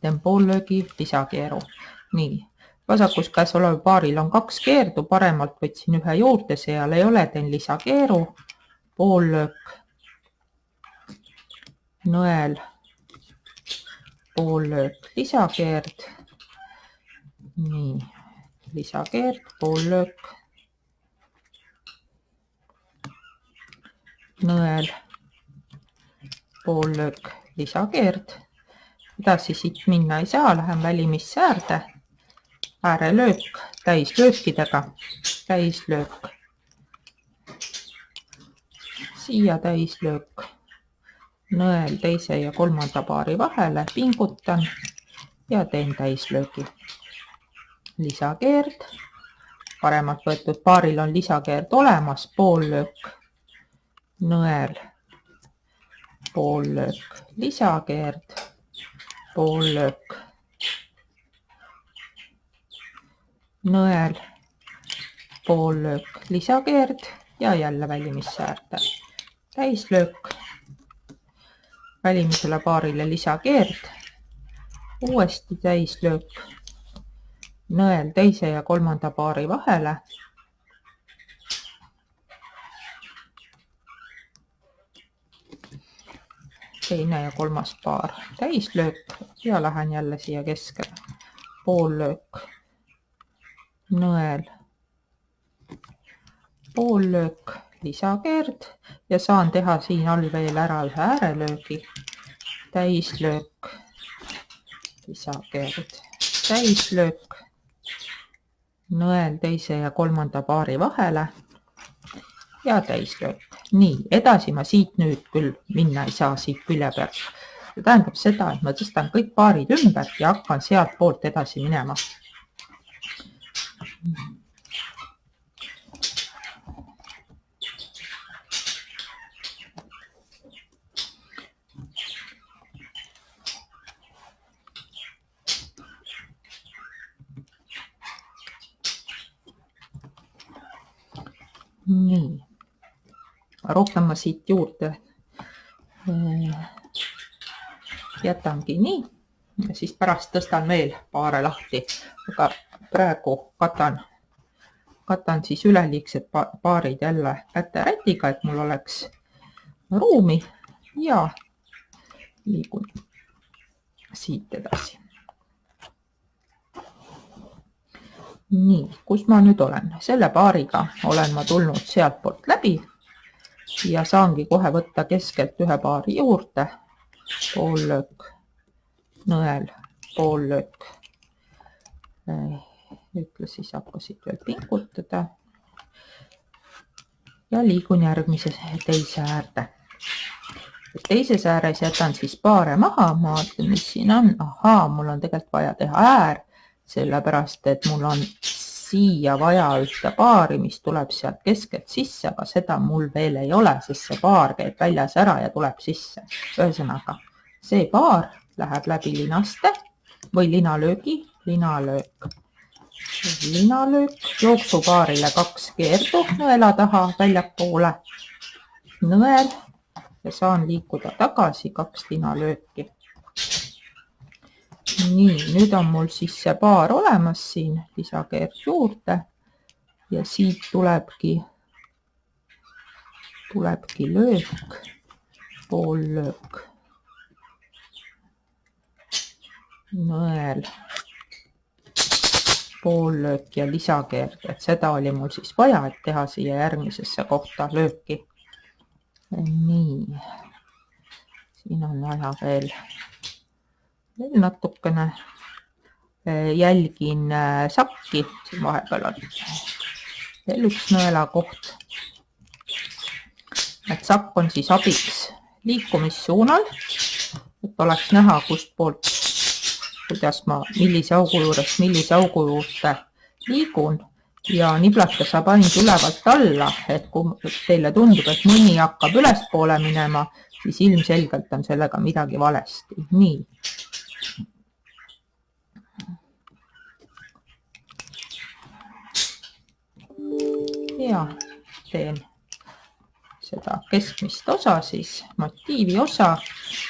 teen poollöögi, lisakeeru. Nii, vasakus käes olev paaril on 2 keerdu, paremalt võtsin ühe juurde, seal ei ole, teen lisakeeru, poollöök, nõel, poollöök, lisakeerd. Nii, lisakeerd, poollöök, nõel, poollöök, lisakeerd. Edasi siit minna ei saa, lähen välimisse äärde. Äärelöök täislöökidega, täislöök, siia täislöök, nõel teise ja kolmanda paari vahele, pingutan ja teen täislöögi. Lisakeerd, paremalt võetud paaril on lisakeerd olemas, poollöök, nõel, poollöök, lisakeerd, poollöök, nõel, poollöök, lisakeerd ja jälle välimisse äärde. Täislöök, välimisele paarile lisakeerd, uuesti täislöök, nõel teise ja kolmanda paari vahele, teine ja kolmas paar täislöök ja lähen jälle siia keskele, poollöök, nõel, poollöök, lisakeerd ja saan teha siin all veel ära ühe äärelöögi, täislöök, lisakeerd, täislöök, nõel teise ja kolmanda paari vahele ja täislöök. Nii, edasi ma siit nüüd küll minna ei saa siit külje pealt. See tähendab seda, et ma tõstan kõik paarid ümber ja hakkan sealt poolt edasi minema. Nii, rohkem ma siit juurde jätangi nii ja siis pärast tõstan veel paare lahti, aga praegu katan siis üleliigsed paarid jälle käterätiga, et mul oleks ruumi ja liigun siit edasi. Nii, kus ma nüüd olen? Selle paariga olen ma tulnud sealt poolt läbi ja saangi kohe võtta keskelt ühe paari juurde, poollöök, nõel, poollöök. Ühtlasi saab ka siit veel pingutada ja liigun järgmise teise äärde. Teises ääres jätan siis paare maha, ma vaatan, mis siin on. Ahaa, mul on tegelikult vaja teha äär, sellepärast, et mul on siia vaja ühte paari, mis tuleb sealt keskelt sisse, aga seda mul veel ei ole, sest see paar käib väljas ära ja tuleb sisse. Ühesõnaga, see paar läheb läbi linaste või linalöögi, linalöök, jooksupaarile 2 keerdu nõela taha väljapoole, nõel ja saan liikuda tagasi 2 linalööki. Nii, nüüd on mul siis see paar olemas siin, lisakeerd juurde ja siit tulebki löök, poollöök, nõel, poollöök ja lisakeerd, et seda oli mul siis vaja, et teha siia järgmisesse kohta lööki. Nii, siin on vaja veel natukene, jälgin sakki, siin vahepeal on veel üks nõela koht. Et sakk on siis abiks liikumissuunal, et oleks näha, kust poolt, kuidas ma millise augu juurde liigun ja niblata saab ainult ülevalt alla, et kui teile tundub, et mõni hakkab ülespoole minema, siis ilmselgelt on sellega midagi valesti. Nii. Ja teen seda keskmist osa, siis motiivi osa,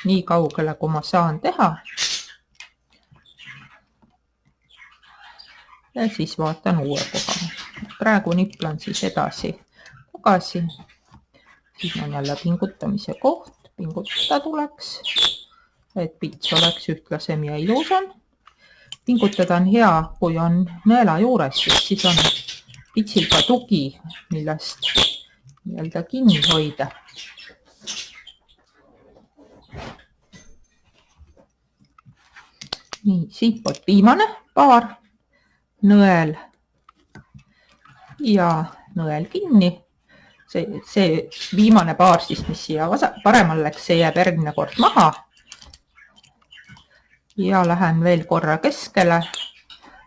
nii kaugele, kui ma saan teha. Ja siis vaatan uue koha. Praegu niplan siis edasi tagasi. Siin on jälle pingutamise koht. Pingutada tuleks, et pits oleks ühtlasem ja ilusam. Pingutada on hea, kui on nõela juures, siis on pitsil ka tugi, millest nii-öelda kinni hoida. Nii, siitpoolt viimane paar, nõel ja nõel kinni. See viimane paar siis, mis siia paremal läks, see jääb järgmine kord maha. Ja lähen veel korra keskele.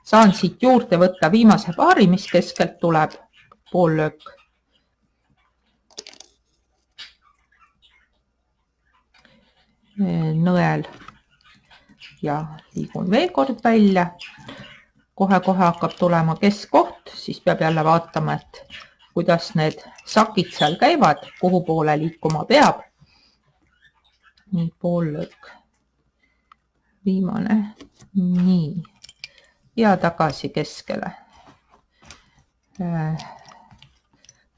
Saan siit juurde võtta viimase paari, mis keskelt tuleb, poollöök. Nõel ja liigun veel kord välja. Kohe hakkab tulema keskkoht, siis peab jälle vaatama, et kuidas need sakid seal käivad, kuhu poole liikuma peab. Nii, poollöök. Viimane. Nii. Ja tagasi keskele.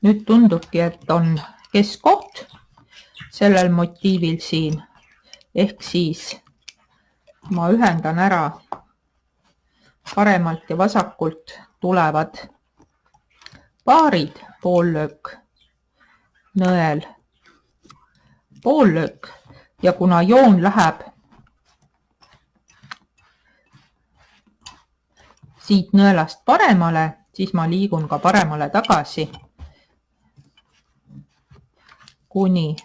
Nüüd tundubki, et on keskkoht sellel motiivil siin. Ehk siis ma ühendan ära paremalt ja vasakult tulevad paarid, poollöök, nõel, poollöök ja kuna joon läheb siit nõelast paremale, siis ma liigun ka paremale tagasi kuni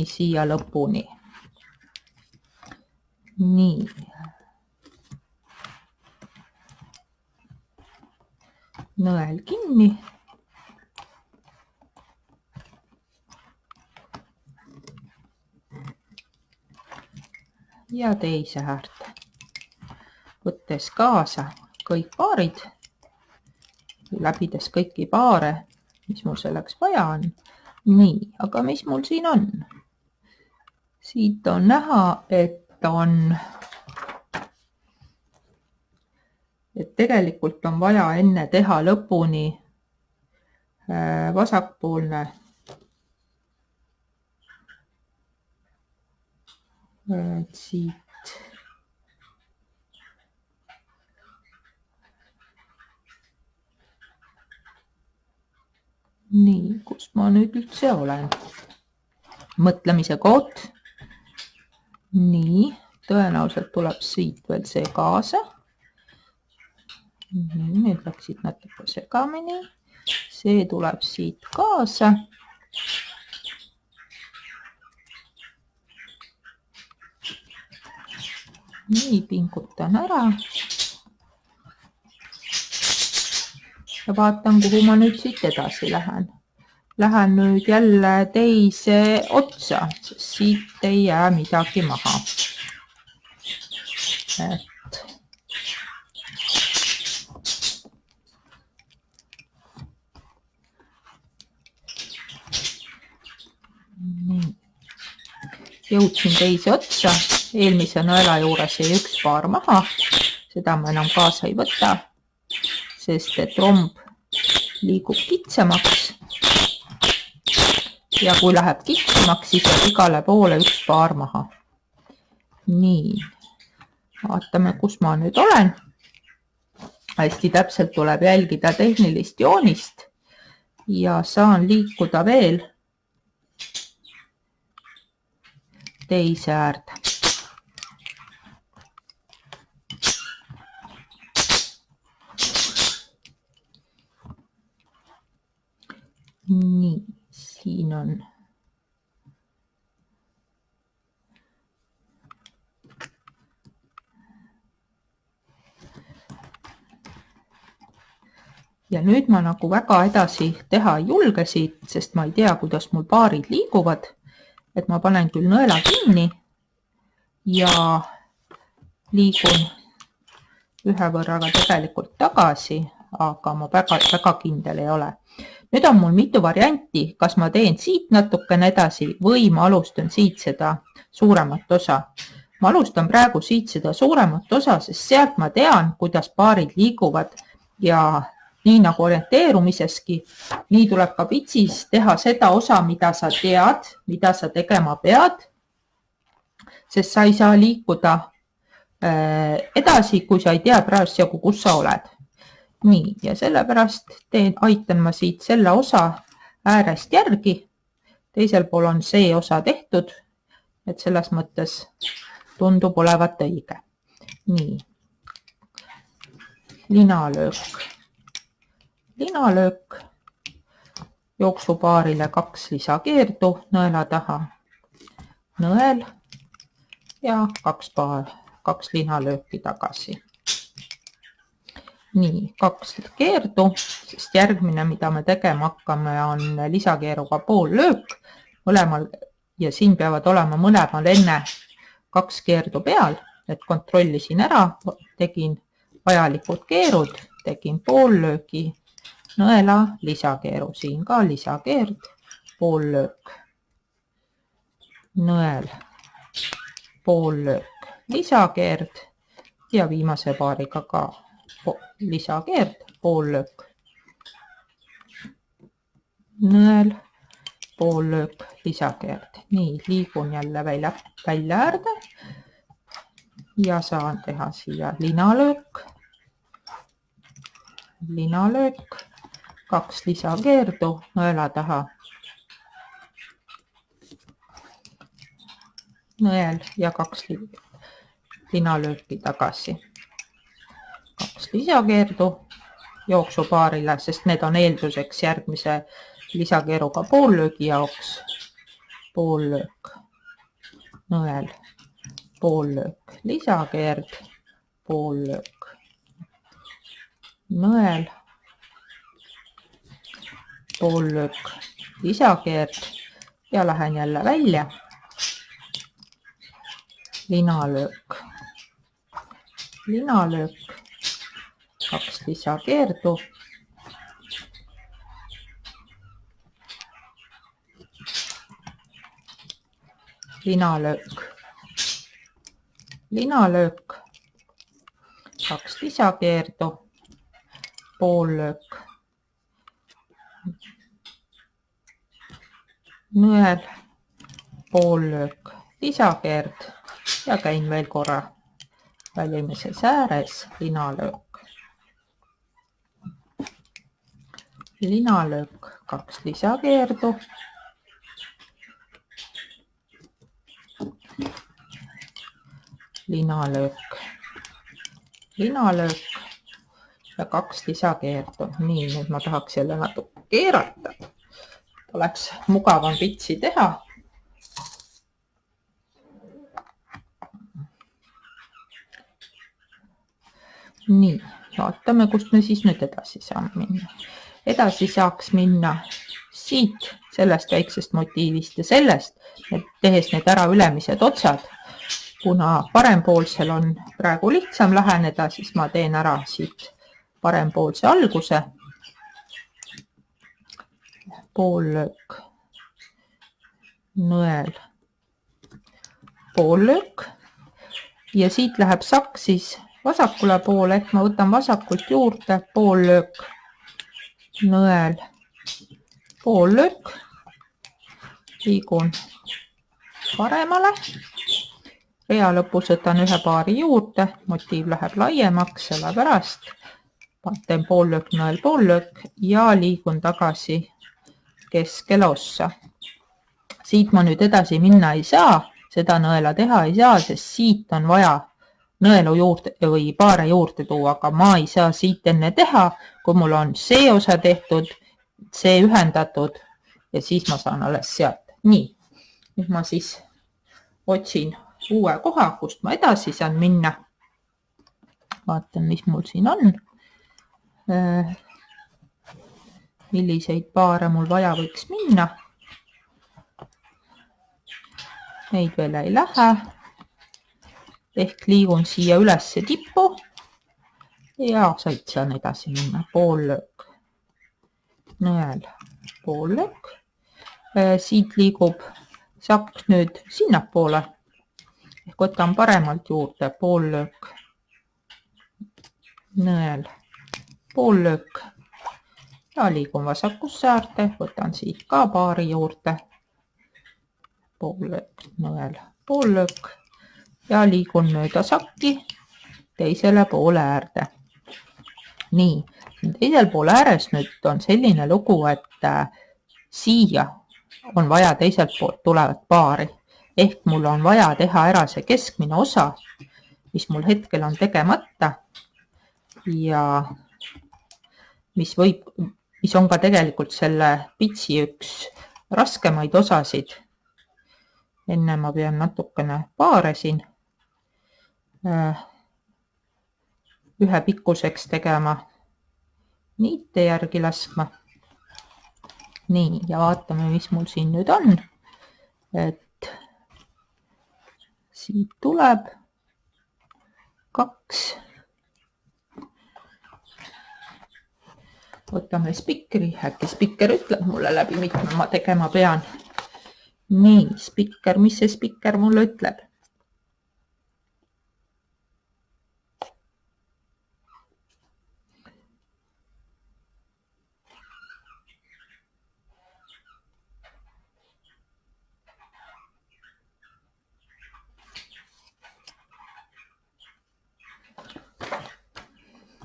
siia lõpuni. Nii. Nõel kinni. Ja teise äärde. Võttes kaasa kõik paarid, läbides kõiki paare, mis mul selleks vaja on. Nii, aga mis mul siin on? Siit on näha, et tegelikult on vaja enne teha lõpuni vasakpoolne siit. Nii, kus ma nüüd üldse olen? Mõtlemise koht. Nii, tõenäoliselt tuleb siit veel see kaasa. Nüüd läksid natuke segamini. See tuleb siit kaasa. Nii, pingutan ära. Ja vaatan, kuhu ma nüüd siit edasi lähen. Lähen nüüd jälle teise otsa, sest siit ei jää midagi maha. Jõudsin teise otsa, eelmise nõela juures jäi üks paar maha, seda ma enam kaasa ei võta, sest et romb liigub kitsamaks ja kui läheb kitsamaks, siis jääb igale poole üks paar maha. Nii, vaatame, kus ma nüüd olen. Hästi täpselt tuleb jälgida tehnilist joonist ja saan liikuda veel teise äärde. Nii, siin on ja nüüd ma nagu väga edasi teha ei julge siit, sest ma ei tea, kuidas mul paarid liiguvad, et ma panen küll nõela kinni ja liigun ühe võrraga tegelikult tagasi, aga ma väga kindel ei ole. Nüüd on mul mitu varianti, kas ma teen siit natukene edasi või ma alustan siit seda suuremat osa. Ma alustan praegu siit seda suuremat osa, sest sealt ma tean, kuidas paarid liiguvad ja nii nagu orienteerumiseski, nii tuleb ka pitsis teha seda osa, mida sa tead, mida sa tegema pead, sest sa ei saa liikuda edasi, kui sa ei tea praegu, kus sa oled. Nii, ja sellepärast aitan ma siit selle osa äärest järgi. Teisel pool on see osa tehtud, et selles mõttes tundub olevat õige. Nii, linalöök. Linalöök, jooksupaarile 2 lisakeerdu nõela taha, nõel ja 2 linalööki tagasi. Nii, 2 keerdu, sest järgmine, mida me tegema hakkame, on lisakeeruga pool löök mõlemal ja siin peavad olema mõlemal enne 2 keerdu peal, et kontrollisin ära, tegin vajalikud keerud, tegin pool löögi, nõela, lisakeeru, siin ka lisakeerd, pool löök, nõel, pool löök, lisakeerd ja viimase paariga ka lisakeerd, pool löök, nõel, pool löök, lisakeerd. Nii, liigun jälle välja äärde ja saan teha siia linalöök, 2 lisakeerdu nõela taha, nõel ja 2 linalööki tagasi. 2 lisakeerdu jooksupaarile, sest need on eelduseks järgmise lisakeeruga poollöögi jaoks. Pool löök, nõel, pool löök, lisakeerd, pool löök, nõel, pool löök, lisakeerd ja lähen jälle välja. Linalöök, 2 lisakeerdu, linalöök, 2 lisakeerdu, pool löök, nõel, pool löök, lisakeerd ja käin veel korra välimises ääres, linalöök, 2 lisakeerdu, linalöök ja 2 lisakeerdu. Nii, nüüd ma tahaks jälle natuke keerata. Oleks mugavam pitsi teha. Nii, vaatame, kust me siis nüüd edasi saame minna. Edasi saaks minna siit, sellest väiksest motiivist ja sellest, tehes need ära ülemised otsad. Kuna parempoolsel on praegu lihtsam läheneda, siis ma teen ära siit parempoolse alguse. Pool löök, nõel, poollöök ja siit läheb sakk siis vasakule poole ehk ma võtan vasakult juurde poollöök, nõel, poollöök, liigun paremale, rea lõpus võtan ühe paari juurde, motiiv läheb laiemaks, sellepärast teen poollöök, nõel, poollöök ja liigun tagasi keskele ossa. Siit ma nüüd edasi minna ei saa, seda nõela teha ei saa, sest siit on vaja nõelu juurde või paare juurde tuua, aga ma ei saa siit enne teha, kui mul on see osa tehtud, see ühendatud ja siis ma saan alles sealt. Nii, nüüd ma siis otsin uue koha, kust ma edasi saan minna. Vaatan, mis mul siin on. Milliseid paare mul vaja võiks minna. Neid veel ei lähe. Ehk liigun siia üles tippu ja siit saan edasi minna. Poollöök, nõel, poollöök. Siit liigub sakk nüüd sinnapoole. Ehk võtan paremalt juurde poollöök, nõel, poollöök ja liigun vasakusse äärde, võtan siit ka paari juurde, poollöök, nõel, poollöök ja liigun mööda sakki teisele poole äärde. Nii, teisel poole ääres nüüd on selline lugu, et siia on vaja teiselt poolt tulevat paari. Ehk mul on vaja teha ära see keskmine osa, mis mul hetkel on tegemata ja mis on ka tegelikult selle pitsi üks raskemaid osasid. Enne ma pean natukene paare siin ühe pikkuseks tegema, niite järgi laskma. Nii, ja vaatame, mis mul siin nüüd on. Et siit tuleb 2. Võtame spikri, äkki spikker ütleb mulle läbi, mitme ma tegema pean. Nii, spikker, mis see spikker mulle ütleb?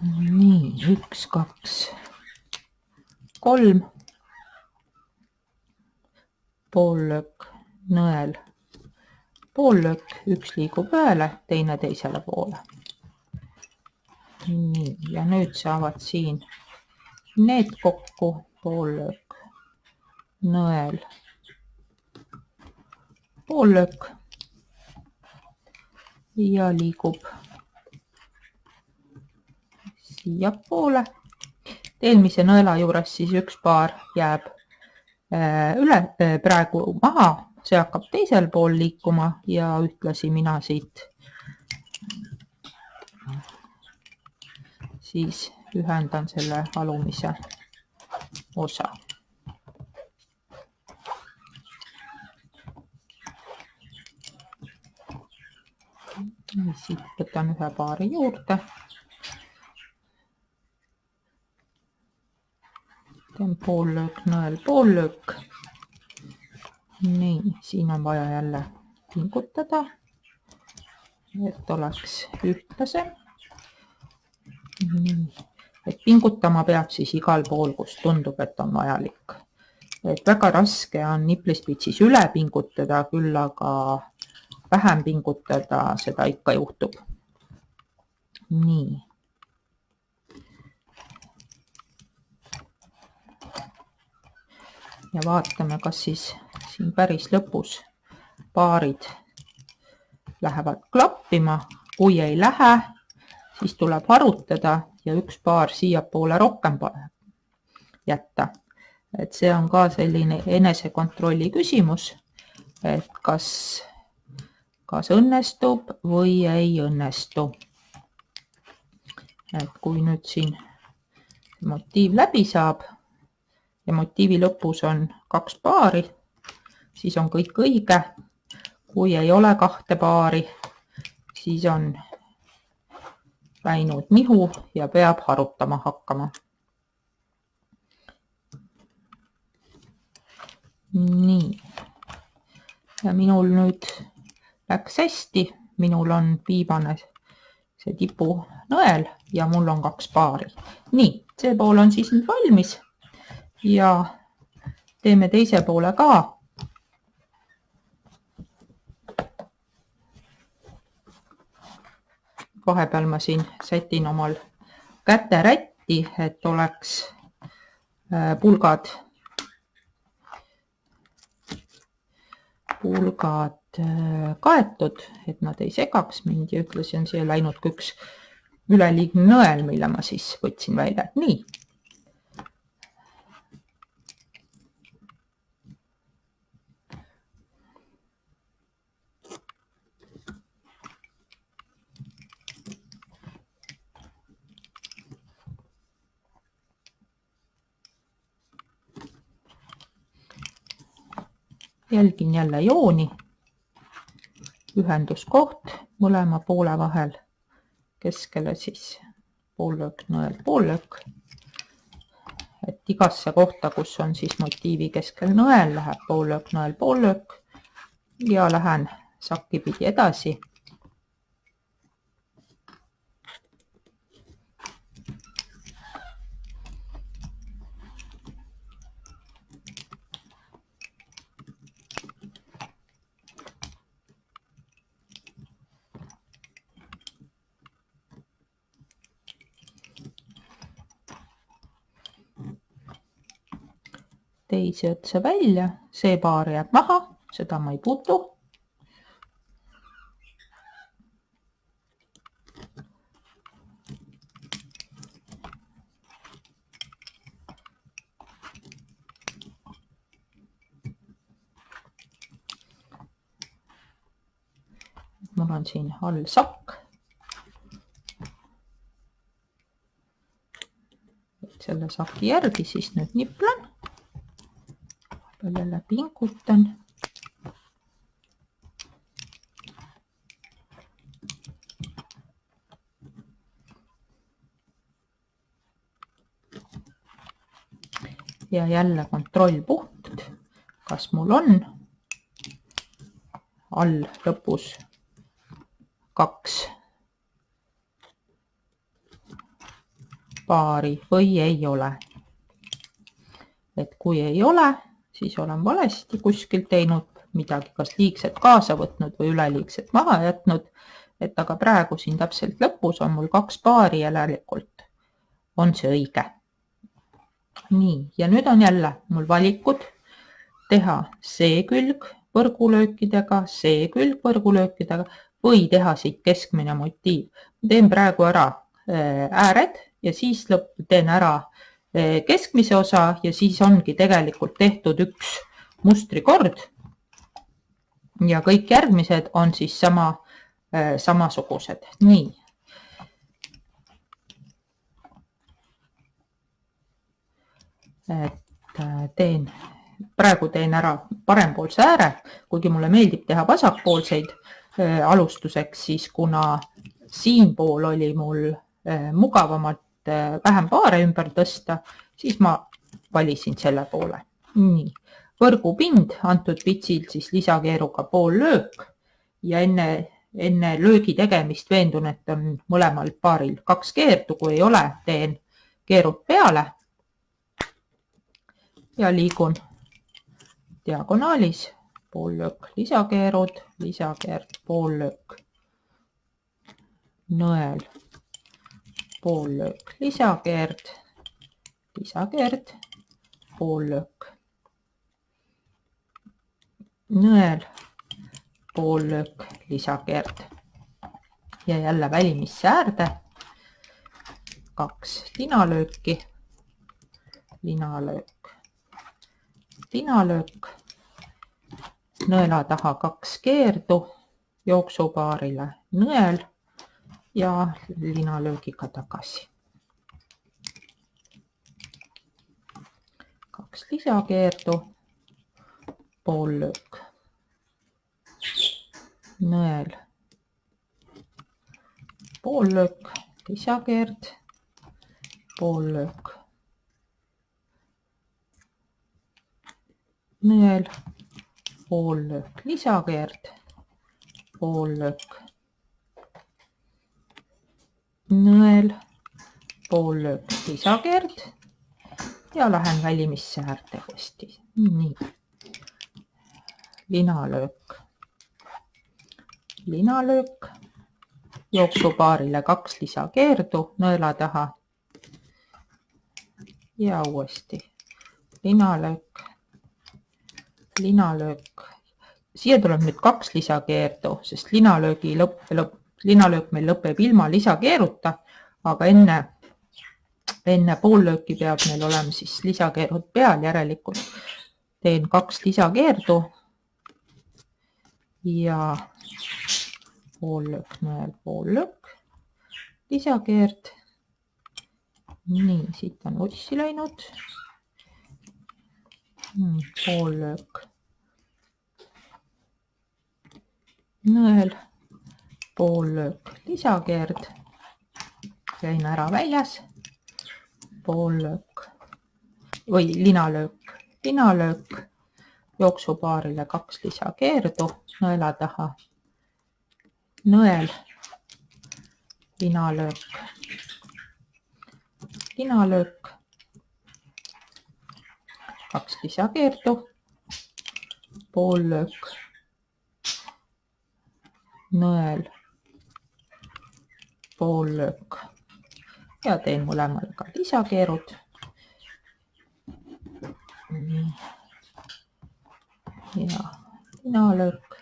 Nii, 1, 2, 3, poollöök, nõel, poollöök, üks liigub ühele, teine teisele poole. Nii, ja nüüd saavad siin need kokku, poollöök, nõel, poollöök ja liigub siia poole. Eelmise nõela juures siis üks paar jääb praegu maha, see hakkab teisel pool liikuma ja ühtlasi mina siit siis ühendan selle alumise osa. Siit võtan ühe paari juurde. Teen poollöök, nõel, poollöök. Nii, siin on vaja jälle pingutada, et oleks ühtlasem. Nii, et pingutama peab siis igal pool, kus tundub, et on vajalik. Et väga raske on niplispitsis üle pingutada, küll aga vähem pingutada, seda ikka juhtub. Nii. Ja vaatame, kas siis siin päris lõpus paarid lähevad klappima. Kui ei lähe, siis tuleb arutada ja üks paar siiapoole rohkem jätta. Et see on ka selline enesekontrolli küsimus, et kas õnnestub või ei õnnestu. Et kui nüüd siin motiiv läbi saab, ja motiivi lõpus on 2 paari, siis on kõik õige. Kui ei ole kahte paari, siis on läinud nihu ja peab harutama hakkama. Nii. Ja minul nüüd läks hästi. Minul on viimane see tipunõel ja mul on 2 paari. Nii, see pool on siis nüüd valmis ja teeme teise poole ka. Vahepeal ma siin sätin omal käterätti, et oleks pulgad kaetud, et nad ei segaks mind ja ühtlasi on siia läinud ka üks üleliigne nõel, mille ma siis võtsin välja. Nii. Jälgin jälle jooni, ühenduskoht mõlema poole vahel, keskele siis poollöök, nõel, poollöök, et igasse kohta, kus on siis motiivi keskel nõel, läheb poollöök, nõel, poollöök ja lähen sakkipidi edasi. Teise otsa välja, see paar jääb maha, seda ma ei puutu. Mul on siin all sakk. Selle saki järgi siis nüüd niplan. Jälle pingutan. Ja jälle kontrollpunkt, kas mul on all lõpus 2 paari või ei ole. Et kui ei ole, siis olen valesti kuskilt teinud midagi, kas liigset kaasa võtnud või üleliigset maha jätnud, et aga praegu siin täpselt lõpus on mul 2 paari järelikult on see õige. Nii, ja nüüd on jälle mul valikud teha see külg võrgulöökidega, see külg võrgulöökidega või teha siit keskmine motiiv. Teen praegu ära ääred ja siis teen ära keskmise osa ja siis ongi tegelikult tehtud üks mustrikord ja kõik järgmised on siis samasugused. Nii. Et praegu teen ära parempoolse ääre, kuigi mulle meeldib teha vasakpoolseid alustuseks, siis kuna siinpool oli mul mugavamalt vähem paare ümber tõsta, siis ma valisin selle poole. Nii. Võrgupind antud pitsil siis lisakeeruga poollöök ja enne löögi tegemist veendun, et on mõlemal paaril 2 keerdu, kui ei ole, teen keerud peale ja liigun diagonaalis, poollöök, lisakeerud, lisakeerd, poollöök, nõel, poollöök, lisakeerd, lisakeerd, poollöök, nõel, poollöök, lisakeerd ja jälle välimisse äärde 2 linalööki, linalöök, linalöök, nõela taha 2 keerdu, jooksupaarile nõel ja linalöögiga tagasi. 2 lisakeerdu, poollöök, nõel, poollöök, lisakeerd, poollöök, nõel, poollöök, lisakeerd, poollöök, nõel, poollöök, lisakeerd ja lähen välimissäärde uuesti. Nii. Linalöök, linalöök, jooksupaarile 2 lisakeerdu nõela taha ja uuesti linalöök, linalöök. Siia tuleb nüüd 2 lisakeerdu, sest linalöök meil lõpeb ilma lisakeeruta, aga enne poollööki peab meil olema siis lisakeerud peal, järelikult teen 2 lisakeerdu ja poollöök, nõel, poollöök, lisakeerd. Nii, siit on ussi läinud. Poollöök, nõel, poollöök, lisakeerd. Käin ära väljas. Poollöök või linalöök, linalöök, jooksupaarile 2 lisakeerdu nõela taha, nõel, linalöök, linalöök, 2 lisakeerdu, poollöök, nõel, poollöök ja teen mõlemale ka lisakeerud. Nii. Ja linalöök,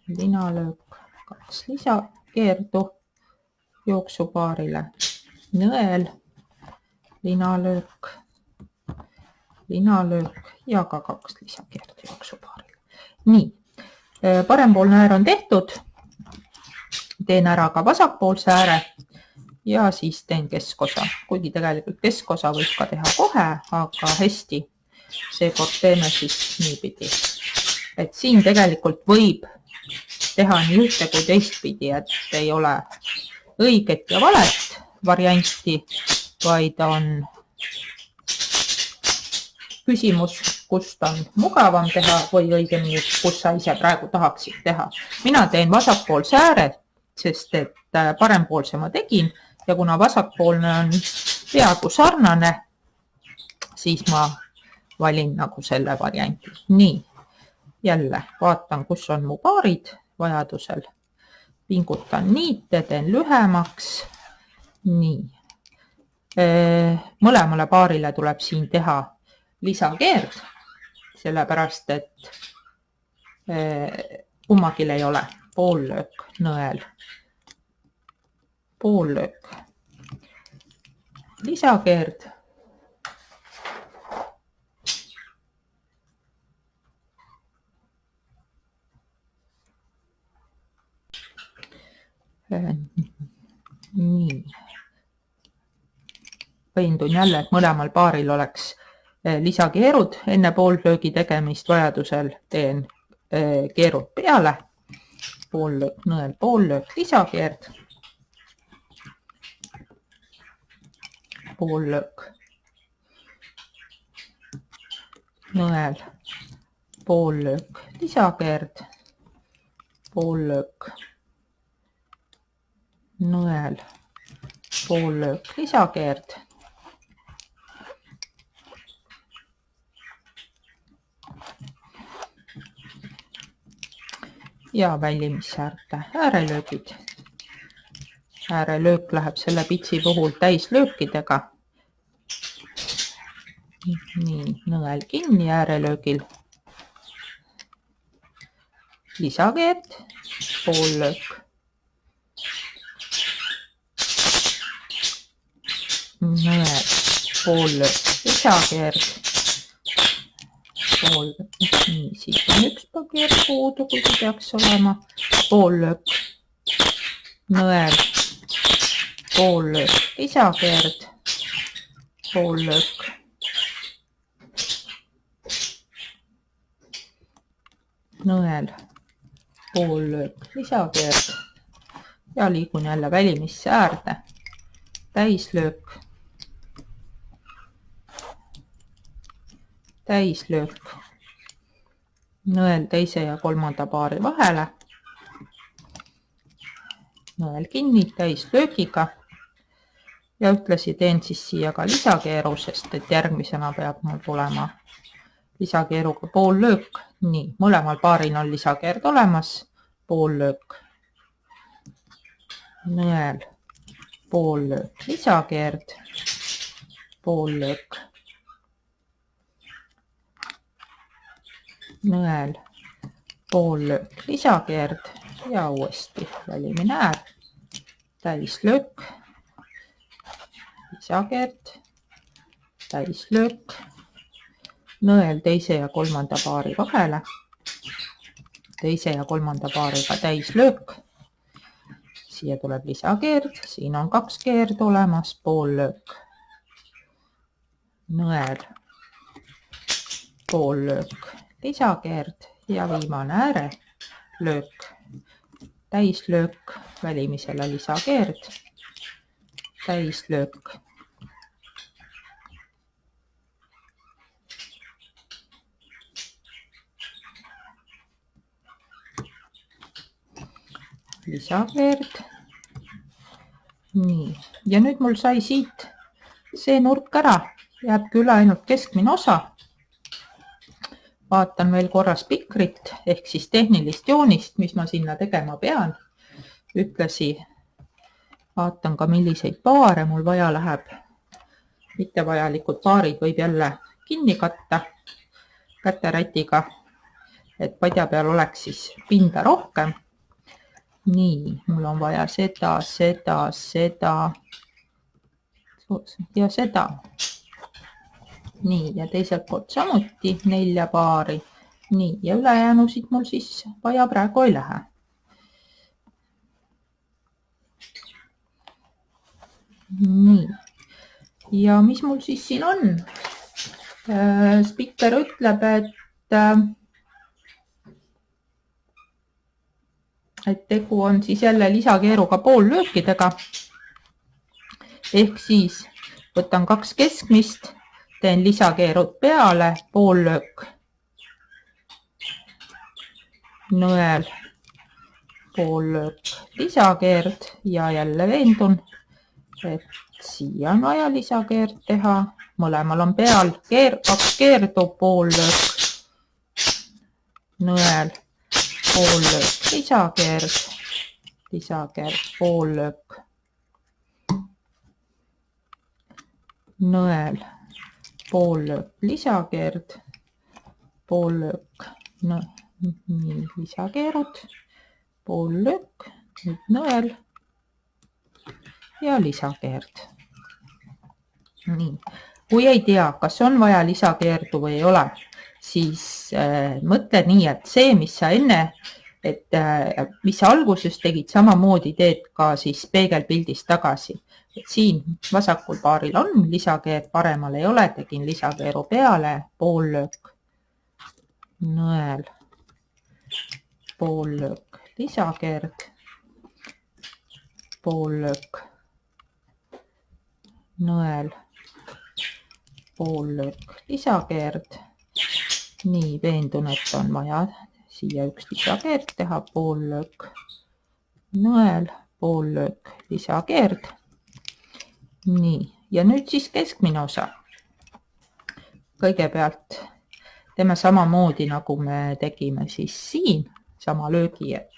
linalöök, 2 lisakeerdu jooksupaarile, nõel, linalöök, linalöök ja ka 2 lisakeerdu jooksupaarile. Nii, parempoolne äär on tehtud. Teen ära ka vasakpoolse ääre ja siis teen keskosa, kuigi tegelikult keskosa võib ka teha kohe, aga hästi, seekord teeme siis niipidi. Et siin tegelikult võib teha nii ühte kui teistpidi, et ei ole õiget ja valet varianti, vaid on küsimus, kust on mugavam teha või õigemini, kus sa ise praegu tahaksid teha. Mina teen vasakpoolse ääre, sest et parempoolse ma tegin ja kuna vasakpoolne on peaaegu sarnane, siis ma valin nagu selle varianti. Nii, jälle vaatan, kus on mu paarid vajadusel. Pingutan niite, teen lühemaks. Nii. Mõlemale paarile tuleb siin teha lisakeerd, sellepärast et kummagil ei ole poollöök, nõel, poollöök, lisakeerd, nii, veendun jälle, et mõlemal paaril oleks lisakeerud enne poollöögi tegemist, vajadusel teen keerud peale, poollöök, nõel, poollöök, lisakeerd, poollöök, nõel, poollöök, lisakeerd, poollöök, nõel, poollöök, lisakeerd, ja väljimissäärde äärelöögid. Äärelöök läheb selle pitsi puhul täislöökidega. Nii, nõel kinni äärelöögil. Lisakeerd, poollöök. Nõel, poollöök, lisakeerd. Nii, siit on üks pakeer puudu, kuigi peaks olema poollöök, nõel, poollöök, lisakeerd, poollöök, nõel, poollöök, lisakeerd ja liigun jälle välimisse äärde, täislöök, täislöök, nõel teise ja kolmanda paari vahele, nõel kinni täislöögiga ja ühtlasi teen siis siia ka lisakeeru, sest et järgmisena peab mul tulema lisakeeruga poollöök. Nii, mõlemal paaril on lisakeerd olemas, poollöök, nõel, poollöök, lisakeerd, poollöök, nõel, poollöök, lisakeerd ja uuesti välimine äär, täislöök, lisakeerd, täislöök, nõel teise ja kolmanda paari vahele, teise ja kolmanda paariga täislöök, siia tuleb lisakeerd, siin on 2 keerd olemas, poollöök, nõel, poollöök, lisakeerd ja viimane äärelöök, täislöök, välimisele lisakeerd, täislöök, lisakeerd. Nii, ja nüüd mul sai siit see nurk ära, jääbki üle ainult keskmine osa. Vaatan veel korra spikrit ehk siis tehnilist joonist, mis ma sinna tegema pean. Ühtlasi vaatan ka, milliseid paare mul vaja läheb. Mittevajalikud paarid võib jälle kinni katta käterätiga, et padja peal oleks siis pinda rohkem. Nii, mul on vaja seda ja seda. Nii, ja teiselt poolt samuti 4 paari. Nii, ja ülejäänusid mul siis vaja praegu ei lähe. Nii, ja mis mul siis siin on? Spikker ütleb, et tegu on siis jälle lisakeeruga poollöökidega. Ehk siis võtan 2 keskmist, teen lisakeerud peale, poollöök, nõel, poollöök, lisakeerd ja jälle veendun, et siia on vaja lisakeerd teha. Mõlemal on peal 2 keerdu, poollöök, nõel, poollöök, lisakeerd, poollöök, nõel, poollöök, lisakeerd, poollöök, lisakeerud, poollöök, nüüd nõel ja lisakeerd. Nii, kui ei tea, kas on vaja lisakeerdu või ei ole, siis mõtle nii, et see, mis sa enne, mis sa alguses tegid, samamoodi teed ka siis peegelpildis tagasi. Et siin vasakul paaril on lisakeerd, paremal ei ole, tegin lisakeeru peale, poollöök, nõel, poollöök, lisakeerd, poollöök, nõel, poollöök, lisakeerd. Nii, veendun, et on vaja siia 1 lisakeerd teha, poollöök, nõel, poollöök, lisakeerd. Nii, ja nüüd siis keskmine osa. Kõigepealt teeme samamoodi, nagu me tegime siis siin, sama löögi, et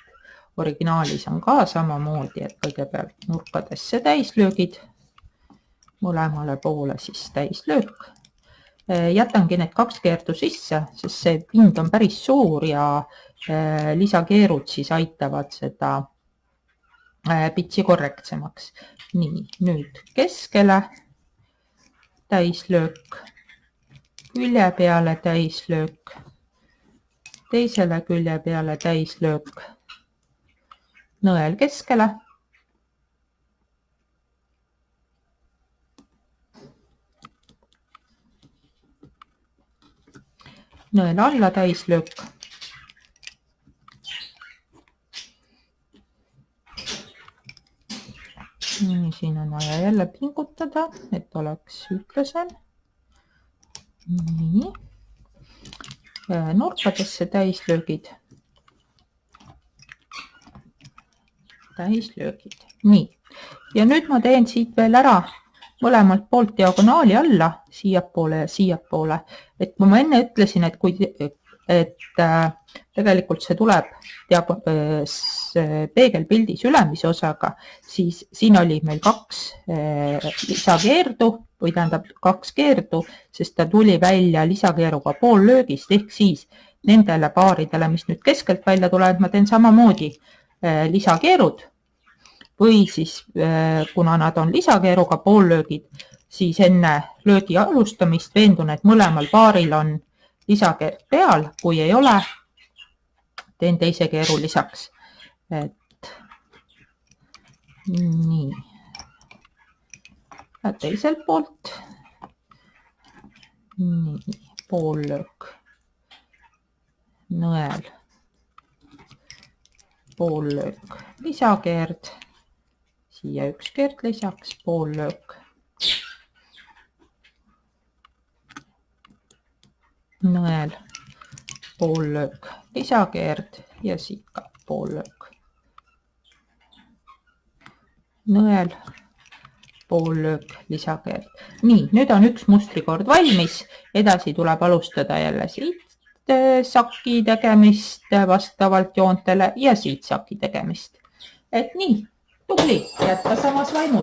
originaalis on ka samamoodi, et kõigepealt nurkadesse täislöögid, mõlemale poole siis täislöök. Jätangi need 2 keerdu sisse, sest see pind on päris suur ja lisakeerud siis aitavad seda pitsi korrektsemaks. Nii, nüüd keskele täislöök, külje peale täislöök, teisele külje peale täislöök, nõel keskele, nõel alla täislöök, Nii, siin on vaja jälle pingutada, et oleks ühtlasem. Nii. Nurkadesse täislöögid. Nii. Ja nüüd ma teen siit veel ära mõlemalt poolt diagonaali alla, siiapoole ja siiapoole. Et ma enne ütlesin, et tegelikult see tuleb peegelpildis ülemise osaga, siis siin oli meil 2 lisakeerdu või tähendab 2 keerdu, sest ta tuli välja lisakeeruga poollöögist, ehk siis nendele paaridele, mis nüüd keskelt välja tulevad, ma teen samamoodi lisakeerud või siis kuna nad on lisakeeruga poollöögid, siis enne löögi alustamist veendun, et mõlemal paaril on lisakeerd peal, kui ei ole, teen teise keeru lisaks. Nii. Ja teiselt poolt. Nii, poollöök. Nõel. Poollöök. Lisakeerd. Siia 1 keerd lisaks, poollöök. Nõel, poollöök, lisakeerd ja siit ka poollöök. Nõel, poollöök, lisakeerd. Nii, nüüd on 1 mustrikord valmis. Edasi tuleb alustada jälle siit saki tegemist vastavalt joontele ja siit saki tegemist. Et nii, tubli, jätka samas vaimus.